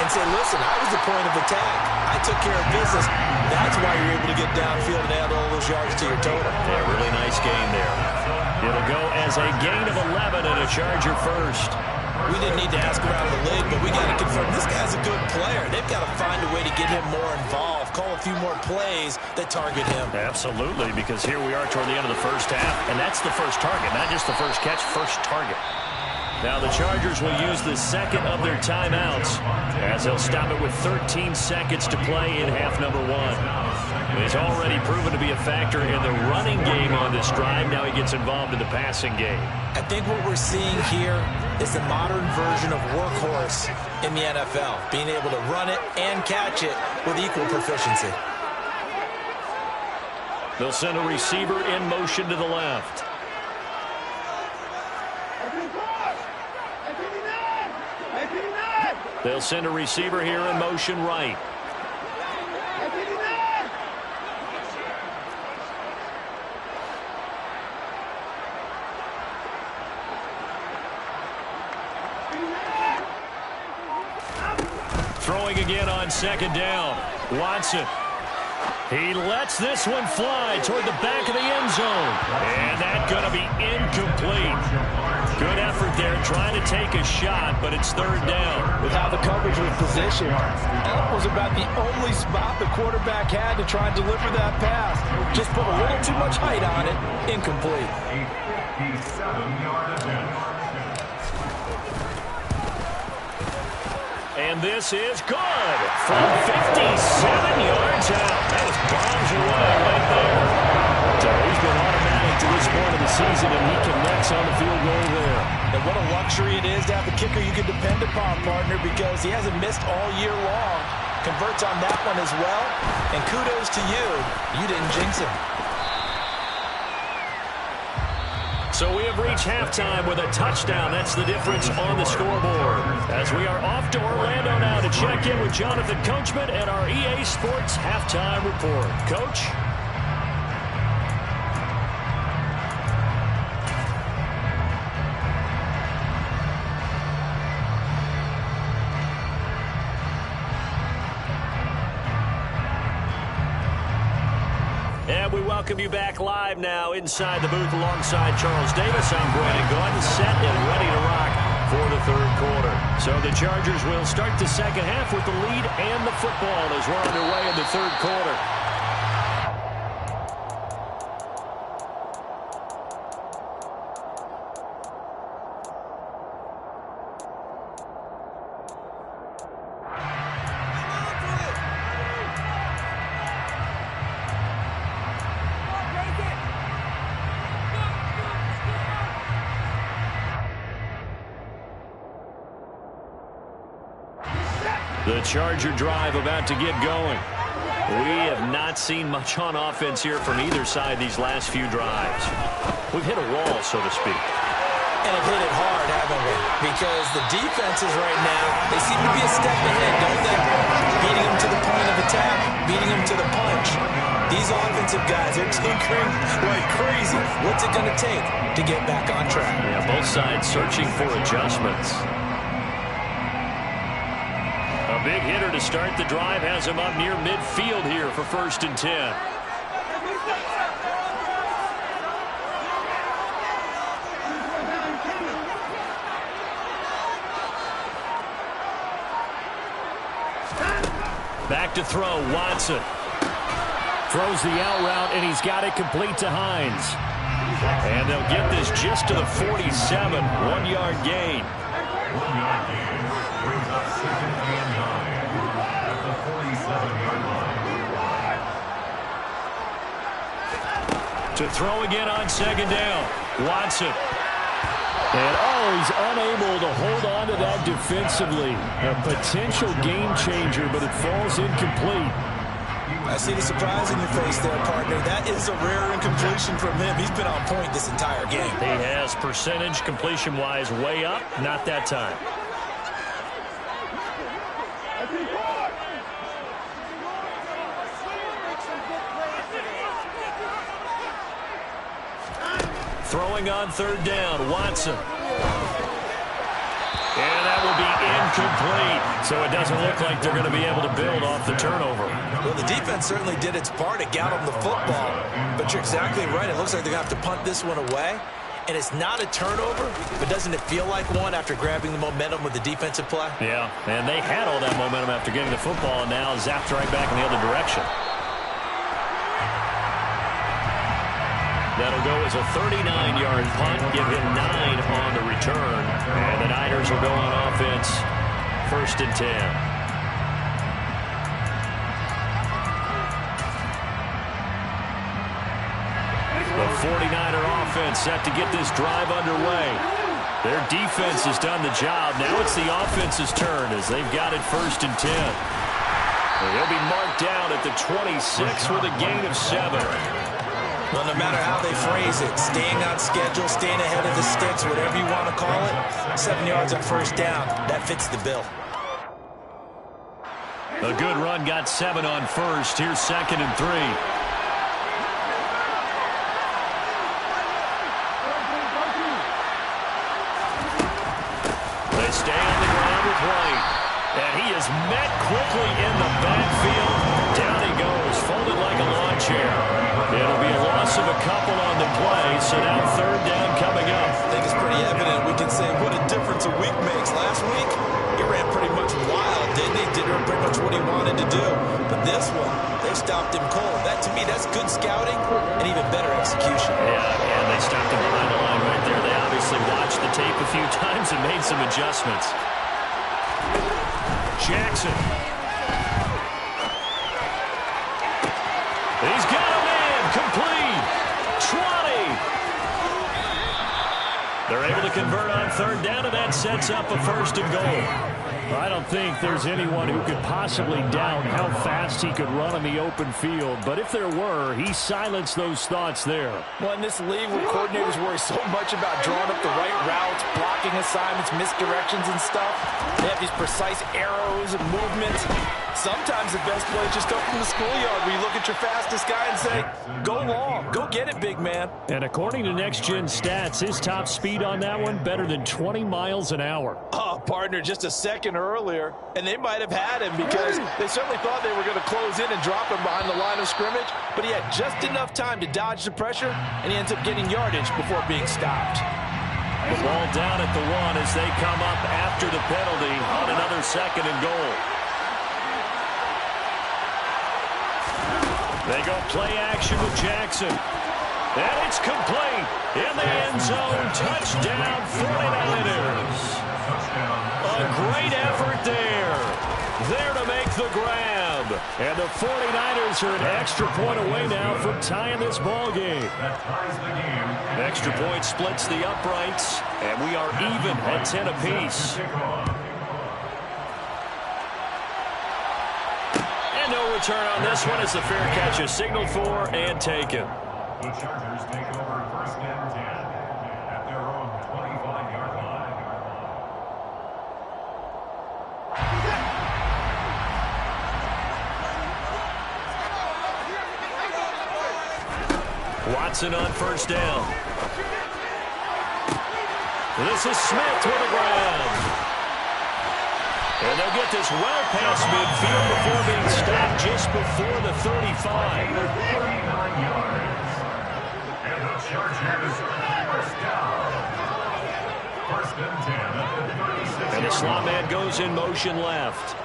[SPEAKER 12] and say, listen, I was the point of attack. I took care of business. That's why you're able to get downfield and add all those yards to your total.
[SPEAKER 11] Yeah, really nice game there. It'll go as a gain of 11 and a Charger first.
[SPEAKER 12] We didn't need to ask around the league, but we got to confirm this guy's a good player. They've got to find a way to get him more involved, call a few more plays that target him.
[SPEAKER 11] Absolutely, because here we are toward the end of the first half, and that's the first target, not just the first catch, first target. Now the Chargers will use the second of their timeouts as they'll stop it with 13 seconds to play in half number 1. He's already proven to be a factor in the running game on this drive. Now he gets involved in the passing game.
[SPEAKER 12] I think what we're seeing here is the modern version of workhorse in the NFL, being able to run it and catch it with equal proficiency.
[SPEAKER 11] They'll send a receiver in motion to the left. They'll send a receiver here in motion right. Throwing again on second down. Watson. He lets this one fly toward the back of the end zone. And that's going to be incomplete. Good effort there trying to take a shot, but it's third down.
[SPEAKER 12] With how the coverage was positioned, up was about the only spot the quarterback had to try and deliver that pass. Just put a little too much height on it. Incomplete.
[SPEAKER 13] 57-yard attempt.
[SPEAKER 11] And this is good from 57 yards out. That was bombs away right there. So he's been automatic to this point of the season, and he connects on the field goal there.
[SPEAKER 12] And what a luxury it is to have a kicker you can depend upon, partner, because he hasn't missed all year long. Converts on that one as well. And kudos to you. You didn't jinx him.
[SPEAKER 11] So we have reached halftime with a touchdown. That's the difference on the scoreboard. As we are off to Orlando now to check in with Jonathan Coachman and our EA Sports Halftime Report. Coach? And we welcome you back live now inside the booth alongside Charles Davis. I'm Brandon Gordon, set and ready to rock for the third quarter. So the Chargers will start the second half with the lead and the football as we're underway in the third quarter. The Charger drive about to get going. We have not seen much on offense here from either side these last few drives. We've hit a wall, so to speak.
[SPEAKER 12] And have hit it hard, haven't we? Because the defenses right now, they seem to be a step ahead, don't they? Beating them to the point of attack, beating them to the punch. These offensive guys, they're tinkering like crazy. What's it going to take to get back on track?
[SPEAKER 11] Yeah, both sides searching for adjustments. A big hitter to start the drive has him up near midfield here for 1st and 10. Back to throw, Watson. Throws the out route, and he's got it complete to Hines. And they'll get this just to the 47, 1-yard gain.
[SPEAKER 13] 1-yard gain brings up 2nd and 9 at the 47-yard line.
[SPEAKER 11] To throw again on 2nd down, Watson. And, he's unable to hold on to that defensively. A potential game changer, but it falls incomplete.
[SPEAKER 12] I see the surprise in your face there, partner. That is a rare incompletion from him. He's been on point this entire game.
[SPEAKER 11] He has percentage completion-wise way up. Not that time. Throwing on 3rd down, Watson. And that will be incomplete. So it doesn't look like they're going to be able to build off the turnover.
[SPEAKER 12] Well, the defense certainly did its part. It got them the football. But you're exactly right. It looks like they're going to have to punt this one away. And it's not a turnover, but doesn't it feel like one after grabbing the momentum with the defensive play?
[SPEAKER 11] Yeah, and they had all that momentum after getting the football, and now zapped right back in the other direction. That'll go as a 39-yard punt, give him 9 on the return. And the Niners will go on offense, 1st and 10. The 49er offense set to get this drive underway. Their defense has done the job. Now it's the offense's turn as they've got it 1st and 10. They'll be marked down at the 26 with a gain of 7.
[SPEAKER 12] Well, no matter how they phrase it, staying on schedule, staying ahead of the sticks, whatever you want to call it, 7 yards on 1st down, that fits the bill.
[SPEAKER 11] A good run got 7 on 1st. Here's 2nd and 3. They stay on the ground with White. And he is met quickly in the backfield. Down he goes, folded like a lawn chair. It'll be a loss of a couple on the play, so now 3rd down coming up.
[SPEAKER 12] I think it's pretty evident. We can say what a difference a week makes. Last week, he ran pretty much wild, didn't he? Did pretty much what he wanted to do. But this one, they stopped him cold. That, to me, that's good scouting and even better execution.
[SPEAKER 11] Yeah, and they stopped him behind the line right there. They obviously watched the tape a few times and made some adjustments. Jackson. He's got a man. Complete. 20. They're able to convert on 3rd down, and that sets up a 1st and goal. I don't think there's anyone who could possibly doubt how fast he could run on the open field. But if there were, he silenced those thoughts there.
[SPEAKER 14] Well, in this league where coordinators worry so much about drawing up the right routes, blocking assignments, misdirections and stuff, they have these precise arrows and movements. Sometimes the best plays just come from the schoolyard where you look at your fastest guy and say, go long, go get it, big man.
[SPEAKER 11] And according to Next Gen Stats, his top speed on that one better than 20 miles an hour.
[SPEAKER 14] Oh, partner, just a second earlier, and they might have had him because they certainly thought they were going to close in and drop him behind the line of scrimmage, but he had just enough time to dodge the pressure, and he ends up getting yardage before being stopped.
[SPEAKER 11] The ball down at the 1 as they come up after the penalty on another 2nd and goal. They go play action with Jackson. And it's complete. In the end zone. Touchdown 49ers. A great effort there. There to make the grab. And the 49ers are an extra point away now from tying this ball game. Extra point splits the uprights. And we are even at 10 apiece. return on this one as the fair catch is signaled for and taken.
[SPEAKER 13] The Chargers take over 1st and 10 at their own 25-yard line.
[SPEAKER 11] Watson on 1st down. This is Smith with the ground. And they'll get this well past midfield before being stopped just before the 35.
[SPEAKER 13] 39 yards. And the Chargers 1st down. 1st and 10 at the 36.
[SPEAKER 11] And the slot man goes in motion left.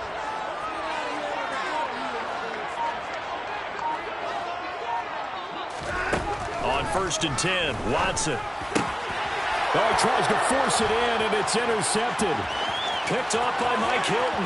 [SPEAKER 11] On 1st and 10, Watson.
[SPEAKER 15] Oh, he tries to force it in, and it's intercepted.
[SPEAKER 11] Picked off by Mike Hilton.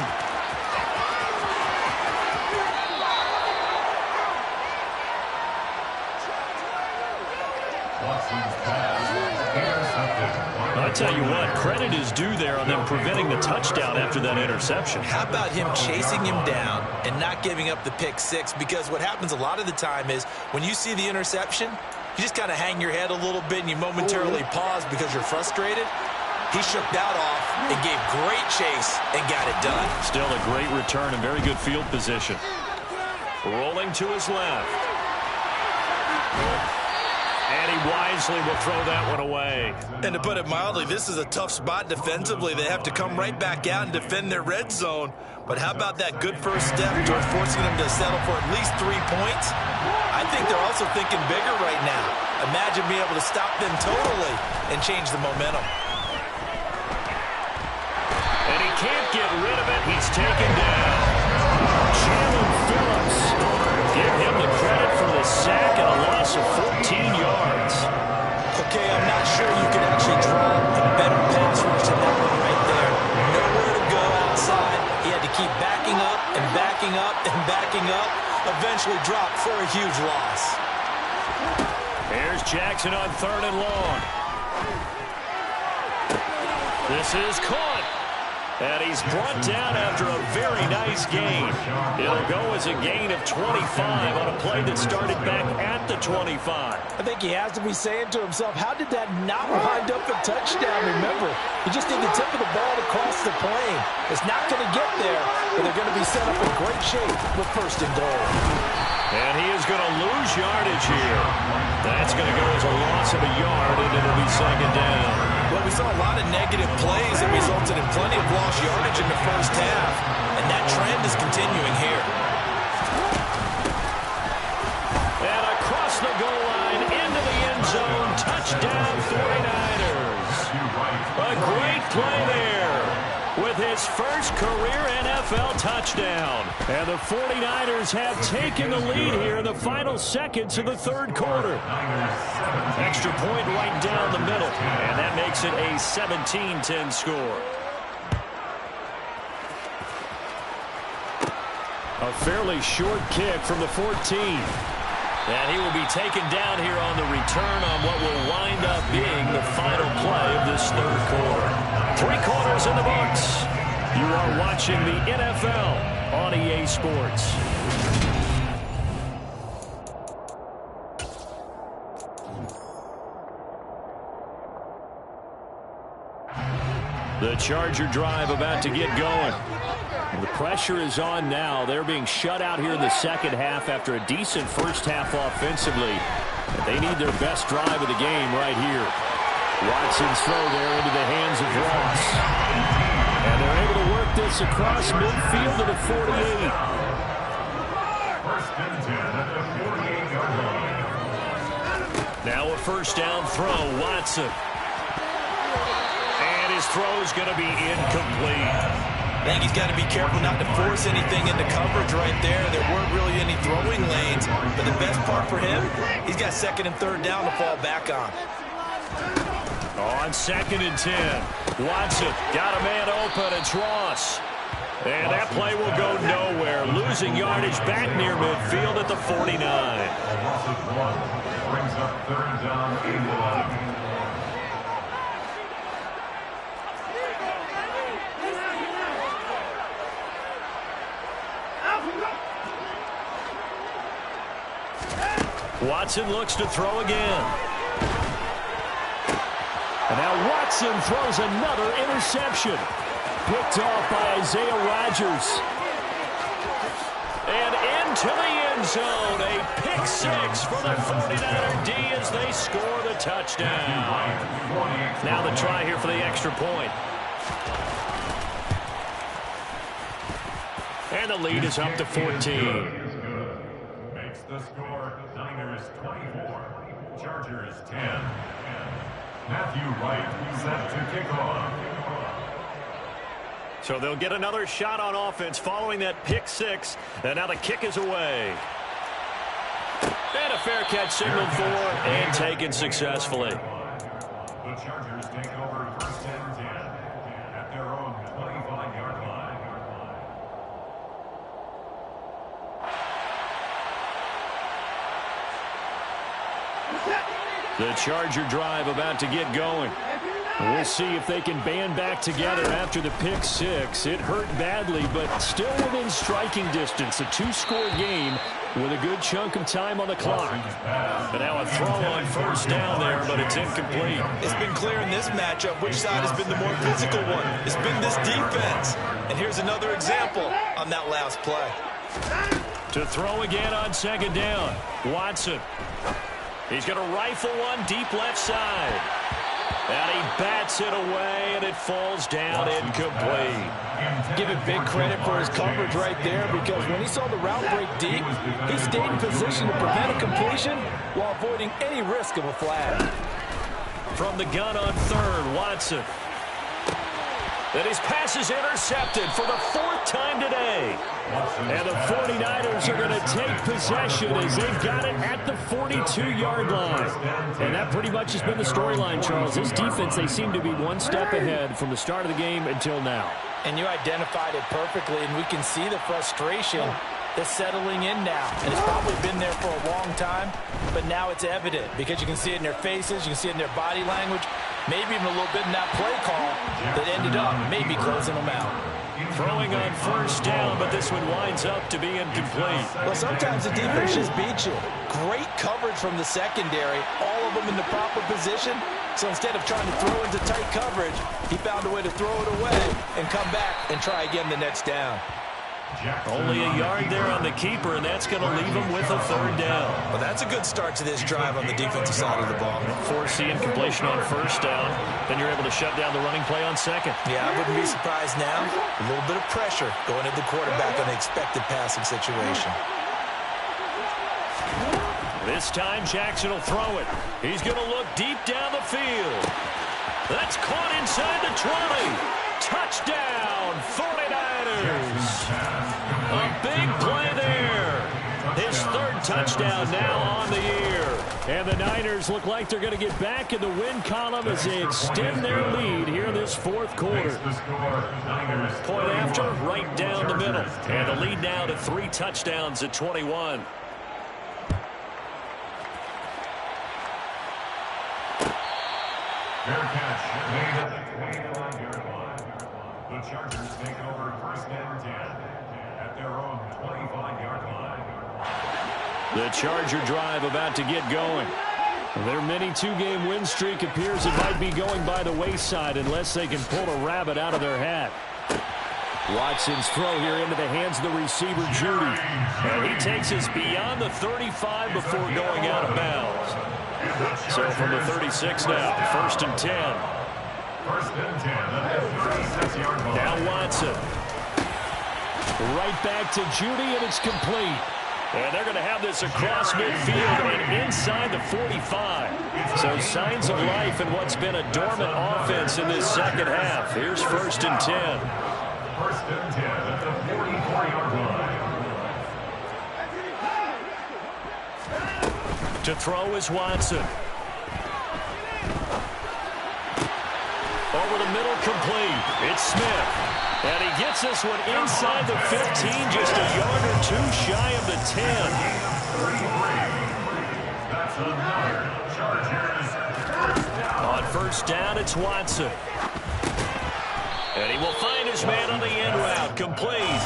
[SPEAKER 11] I tell you what, credit is due there on them preventing the touchdown after that interception.
[SPEAKER 12] How about him chasing him down and not giving up the pick six? Because what happens a lot of the time is when you see the interception, you just kind of hang your head a little bit and you momentarily pause because you're frustrated. He shook that off and gave great chase and got it done.
[SPEAKER 11] Still a great return and very good field position. Rolling to his left. And he wisely will throw that one away.
[SPEAKER 12] And to put it mildly, this is a tough spot defensively. They have to come right back out and defend their red zone. But how about that good first step towards forcing them to settle for at least 3 points? I think they're also thinking bigger right now. Imagine being able to stop them totally and change the momentum.
[SPEAKER 11] And he can't get rid of it. He's taken down. Jalen Phillips. Give him the credit for the sack and a loss of 14 yards.
[SPEAKER 12] Okay, I'm not sure you could actually draw a better pass rush than that one right there. Nowhere to go outside. He had to keep backing up and backing up and backing up. Eventually dropped for a huge loss.
[SPEAKER 11] Here's Jackson on 3rd and long. This is caught. And he's brought down after a very nice gain. It'll go as a gain of 25 on a play that started back at the 25.
[SPEAKER 14] I think he has to be saying to himself, how did that not wind up a touchdown? Remember, you just need the tip of the ball to cross the plane. It's not going to get there, but they're going to be set up in great shape with 1st and goal.
[SPEAKER 11] And he is going to lose yardage here. That's going to go as a loss of a yard, and it'll be 2nd down.
[SPEAKER 12] Well, we saw a lot of negative plays that resulted in plenty of lost yardage in the first half, and that trend is continuing here.
[SPEAKER 11] And across the goal line, into the end zone, touchdown 49ers. A great play there with his first career NFL touchdown. And the 49ers have taken the lead here in the final seconds of the 3rd quarter. Extra point right down the middle, and that makes it a 17-10 score. A fairly short kick from the 14. And he will be taken down here on the return on what will wind up being the final play of this 3rd quarter. 3 quarters in the books. You are watching the NFL on EA Sports. The Charger drive about to get going. The pressure is on now. They're being shut out here in the 2nd half after a decent first half offensively. They need their best drive of the game right here. Watson's throw there into the hands of Ross. And they're able to work this across midfield to the 48.
[SPEAKER 13] 1st and 10 at the 48-yard line.
[SPEAKER 11] Now a 1st down throw, Watson. And his throw's going to be incomplete.
[SPEAKER 12] I think he's got to be careful not to force anything into coverage right there. There weren't really any throwing lanes. But the best part for him, he's got 2nd and 3rd down to fall back on.
[SPEAKER 11] On 2nd and 10, Watson got a man open. It's Ross. And that play will go nowhere. Losing yardage back near midfield at the 49.
[SPEAKER 13] A loss of 1 brings up 3rd down and 11.
[SPEAKER 11] Watson looks to throw again. And now Watson throws another interception. Picked off by Isaiah Rodgers. And into the end zone. A pick six for the 49er D as they score the touchdown. Now the try here for the extra point. And the lead is up to 14.
[SPEAKER 13] Makes the score Niners 24, Chargers 10. Matthew Wright set to kick off.
[SPEAKER 11] So they'll get another shot on offense following that pick six. And now the kick is away. And a fair catch signaled for and taken successfully.
[SPEAKER 13] The Chargers take over first and 10 at their own 25-yard line.
[SPEAKER 11] The Charger drive about to get going. We'll see if they can band back together after the pick six. It hurt badly, but still within striking distance. A two-score game with a good chunk of time on the clock. But now a throw on first down there, but it's incomplete.
[SPEAKER 12] It's been clear in this matchup which side has been the more physical one. It's been this defense. And here's another example on that last play.
[SPEAKER 11] To throw again on second down. Watson. He's going to rifle one deep left side. And he bats it away, and it falls down incomplete.
[SPEAKER 14] Give him big credit for his coverage right there, because when he saw the route break deep, he stayed in position to prevent a completion while avoiding any risk of a flag.
[SPEAKER 11] From the gun on third, Watson. And his pass is intercepted for the fourth time today. And the 49ers are going to take possession as they've got it at the 42-yard line. And that pretty much has been the storyline, Charles. This defense, they seem to be one step ahead from the start of the game until now.
[SPEAKER 14] And you identified it perfectly, and we can see the frustration that's settling in now. And it's probably been there for a long time, but now it's evident because you can see it in their faces, you can see it in their body language, maybe even a little bit in that play call that ended up maybe closing them out.
[SPEAKER 11] Throwing on first down, but this one winds up to be incomplete.
[SPEAKER 14] Well, sometimes the defense just beats you. Great coverage from the secondary, all of them in the proper position. So instead of trying to throw into tight coverage, he found a way to throw it away and come back and try again the next down.
[SPEAKER 11] Only a yard there on the keeper, and that's going to leave him with a third down.
[SPEAKER 12] Well, that's a good start to this drive on the defensive side of the ball.
[SPEAKER 11] Force the incompletion on first down, then you're able to shut down the running play on second.
[SPEAKER 12] Yeah, I wouldn't be surprised now. A little bit of pressure going at the quarterback on the expected passing situation.
[SPEAKER 11] This time, Jackson will throw it. He's going to look deep down the field. That's caught inside the 20. Touchdown, 49ers. A big play there. His third touchdown now on the year. And the Niners look like they're going to get back in the win column as they extend their lead here in this fourth quarter. Point after, right down the middle. And the lead now to 3 touchdowns at 21.
[SPEAKER 13] Fair catch made at the 25-yard line. The Chargers take over first and 10 at their own 25-yard line.
[SPEAKER 11] The Charger drive about to get going. Their mini 2-game win streak appears it might be going by the wayside unless they can pull a rabbit out of their hat. Watson's throw here into the hands of the receiver, Judy. And he takes us beyond the 35 before going out of bounds. So from the 36 now, first and 10.
[SPEAKER 13] First and 10 at the 36-yard line.
[SPEAKER 11] Now Watson. Right back to Judy, and it's complete. And they're going to have this across midfield and inside the 45. So signs of life in what's been a dormant offense in this second half. Here's first and 10.
[SPEAKER 13] First and 10 at the 44-yard line.
[SPEAKER 11] To throw is Watson. Over the middle, complete. It's Smith. And he gets this one inside the 15, just a yard or two shy of the 10.
[SPEAKER 13] That's another Chargers first down.
[SPEAKER 11] On first down, it's Watson. And he will find his man on the end route. Complete.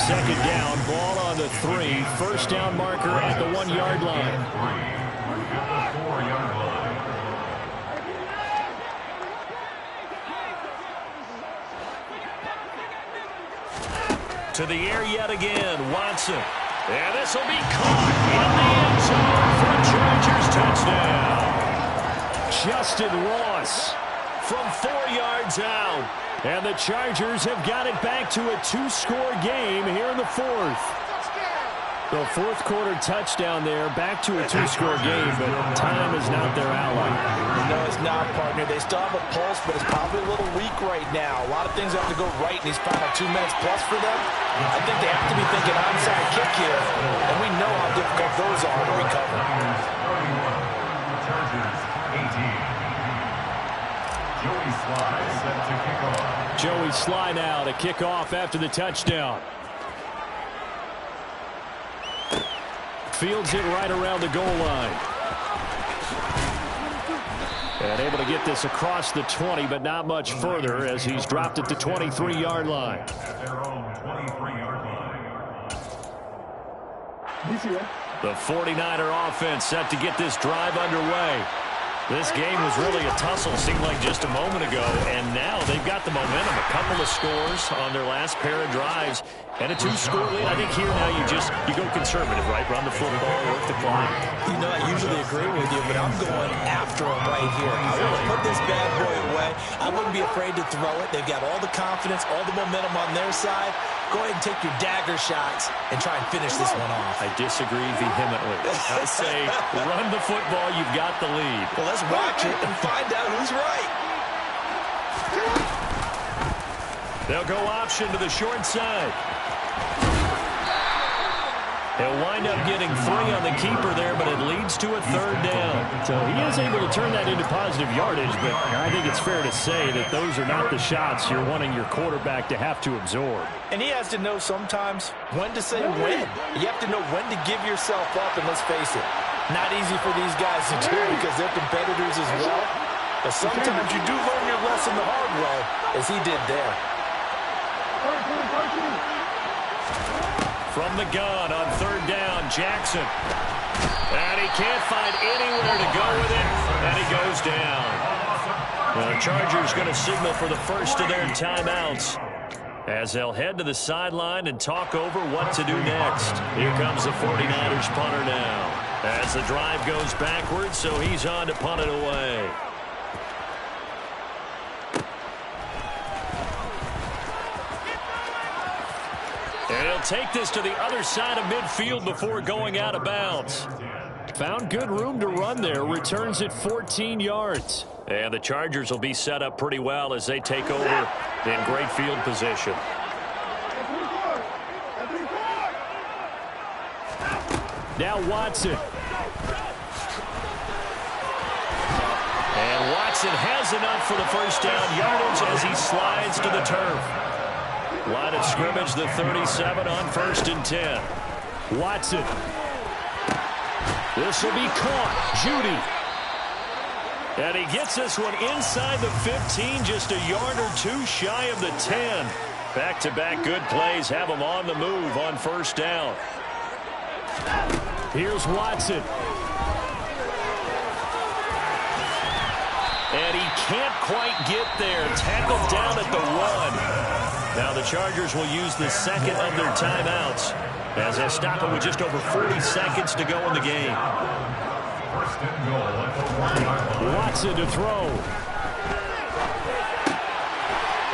[SPEAKER 11] Second down, ball on the 3. First down marker at the 1-yard line. To the air yet again, Watson. And this will be caught in the end zone for a Chargers touchdown. Justin Ross from 4 yards out. And the Chargers have got it back to a 2-score game here in the 4th. The fourth quarter touchdown there, back to a 2-score game, but time is not their ally.
[SPEAKER 14] No, it's not, partner. They still have a pulse, but it's probably a little weak right now. A lot of things have to go right in these final 2 minutes plus for them. I think they have to be thinking onside kick here, and we know how difficult those are to recover.
[SPEAKER 13] Chargers 18. Joey Sly set to kick off.
[SPEAKER 11] Joey Sly now to kick off after the touchdown. Fields it right around the goal line. And able to get this across the 20, but not much further as he's dropped at the 23-yard line.
[SPEAKER 13] At their own 23-yard line.
[SPEAKER 11] The 49er offense set to get this drive underway. This game was really a tussle, seemed like just a moment ago, and now they've got the momentum. A couple of scores on their last pair of drives, and a 2-score lead. I think here now you go conservative, right? Run the football, work the clock.
[SPEAKER 12] You know, I usually agree with you, but I'm going after him right here. I want to put this bad boy away. I wouldn't be afraid to throw it. They've got all the confidence, all the momentum on their side. Go ahead and take your dagger shots and try and finish this one off.
[SPEAKER 11] I disagree vehemently. I say run the football, you've got the lead.
[SPEAKER 12] Well, let's watch it and find out who's right.
[SPEAKER 11] They'll go option to the short side. He'll wind up getting 3 on the keeper there, but it leads to a 3rd down. So he is able to turn that into positive yardage, but I think it's fair to say that those are not the shots you're wanting your quarterback to have to absorb.
[SPEAKER 14] And he has to know sometimes when to say when. You have to know when to give yourself up, and let's face it, not easy for these guys to do because they're competitors as well. But sometimes you do learn your lesson the hard way, as he did there.
[SPEAKER 11] From the gun on 3rd down, Jackson. And he can't find anywhere to go with it, and he goes down. The Chargers going to signal for the first of their timeouts as they'll head to the sideline and talk over what to do next. Here comes the 49ers punter now as the drive goes backwards, so he's on to punt it away. And he'll take this to the other side of midfield before going out of bounds. Found good room to run there. Returns it 14 yards. And the Chargers will be set up pretty well as they take over in great field position. Now Watson. And Watson has enough for the first down yardage as he slides to the turf. Line of scrimmage, the 37 on 1st and 10. Watson. This will be caught. Judy. And he gets this one inside the 15, just a yard or 2 shy of the 10. Back-to-back good plays have him on the move on 1st down. Here's Watson. And he can't quite get there. Tackled down at the 1. Now the Chargers will use the second of their timeouts as they stop it with just over 40 seconds to go in the game.
[SPEAKER 13] First and goal at the 1-yard line.
[SPEAKER 11] Watson to throw.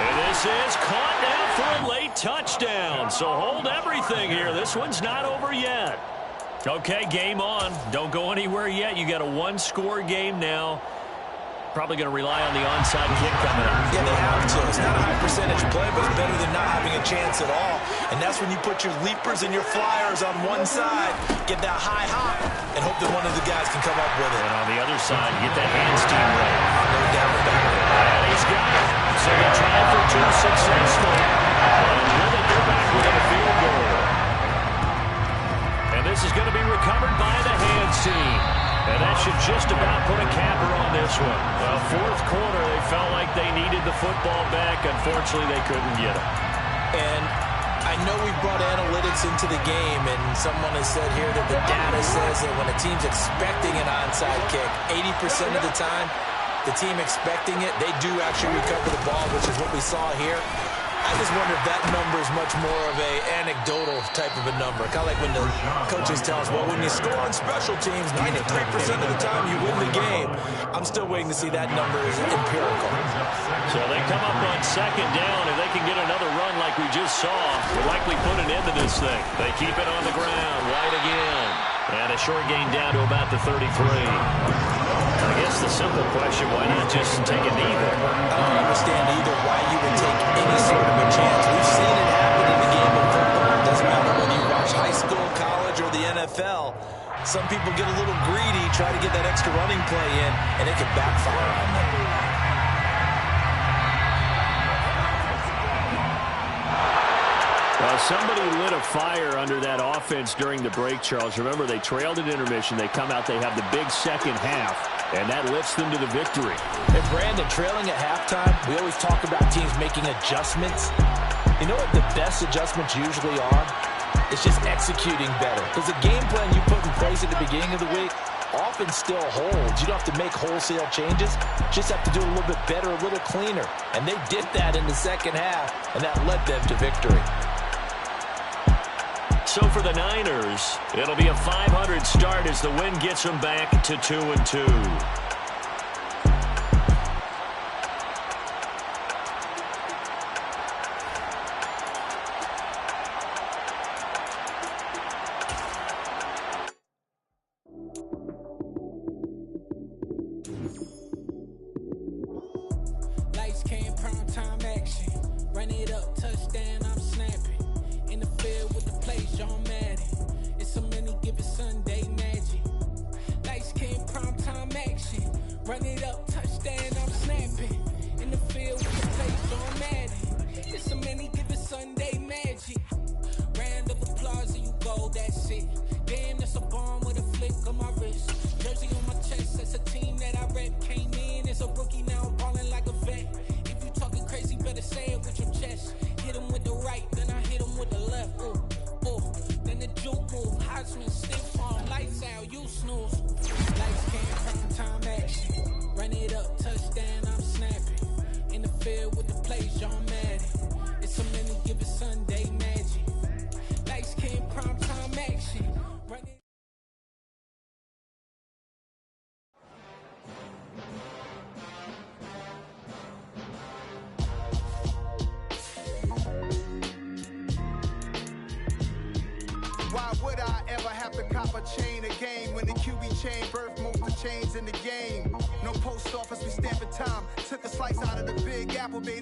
[SPEAKER 11] And this is caught down for a late touchdown. So hold everything here. This one's not over yet. Okay, game on. Don't go anywhere yet. You got a 1-score game now. Probably going to rely on the onside kick coming up.
[SPEAKER 12] Yeah, they have to. It's not a high percentage play, but it's better than not having a chance at all. And that's when you put your leapers and your flyers on one side, get that high hop, and hope that one of the guys can come up with it.
[SPEAKER 11] And on the other side, get that hand steam right.
[SPEAKER 12] No doubt about it.
[SPEAKER 11] And he's got it. So they try for 2 successful. And will they go back within a field goal? And this is going to be recovered by the hands team. And that should just about put a capper on this one. Well, fourth quarter, they felt like they needed the football back. Unfortunately, they couldn't get it.
[SPEAKER 12] And I know we brought analytics into the game, and someone has said here that the data says that when a team's expecting an onside kick, 80% of the time, the team expecting it, they do actually recover the ball, which is what we saw here. I just wonder if that number is much more of a anecdotal type of a number. Kind of like when the coaches tell us, well, when you score on special teams, 93% of the time you win the game. I'm still waiting to see that number is empirical.
[SPEAKER 11] So they come up on second down. If they can get another run like we just saw, we'll likely put an end to this thing. They keep it on the ground. White again. And a short gain down to about the 33. I guess the simple question, why not just take a knee there?
[SPEAKER 12] I don't understand either why you would take any sort of a chance. We've seen it happen in the game of football. It doesn't matter whether you watch high school, college, or the NFL. Some people get a little greedy, try to get that extra running play in, and it can backfire on them.
[SPEAKER 11] Well, somebody lit a fire under that offense during the break, Charles. Remember, they trailed at intermission. They come out, they have the big second half, and that lifts them to the victory.
[SPEAKER 14] And Brandon, trailing at halftime, we always talk about teams making adjustments. You know what the best adjustments usually are? It's just executing better. Because the game plan you put in place at the beginning of the week often still holds. You don't have to make wholesale changes. Just have to do it a little bit better, a little cleaner. And they did that in the second half, and that led them to victory.
[SPEAKER 11] So for the Niners, it'll be a 500 start as the win gets them back to 2-2.
[SPEAKER 16] Lights came, prime time action. Run it up, touchdown, I'm snapping. In the field with the play, John Madden. It's a many given Sunday magic. Lights came, prime time action. Run it up, touchdown, I'm snapping. In the field with the play, John Madden. It's a many given Sunday magic. Round of applause and you go, that's it. Damn, that's a bomb with a flick on my wrist. Jersey on my chest, that's a team that I rep. Came in as a rookie, now I'm balling like a vet. If you talking crazy, better say it with your chest. Hit him with the right, then I hit him with the left. Ooh, ooh. Then the juke move, Heisman, stick farm, lights out, you snooze. Lights came, prime time action. Run it up, touchdown, I'm snapping. In the field with the play, John Madden. It's a many given Sunday magic. Lights came, prime time action. Run it.
[SPEAKER 4] Why would I ever have to cop a chain again when the QB chain birthed most of the chains in the game? No post office, we stamping time. Took a slice out of the Big Apple, baby.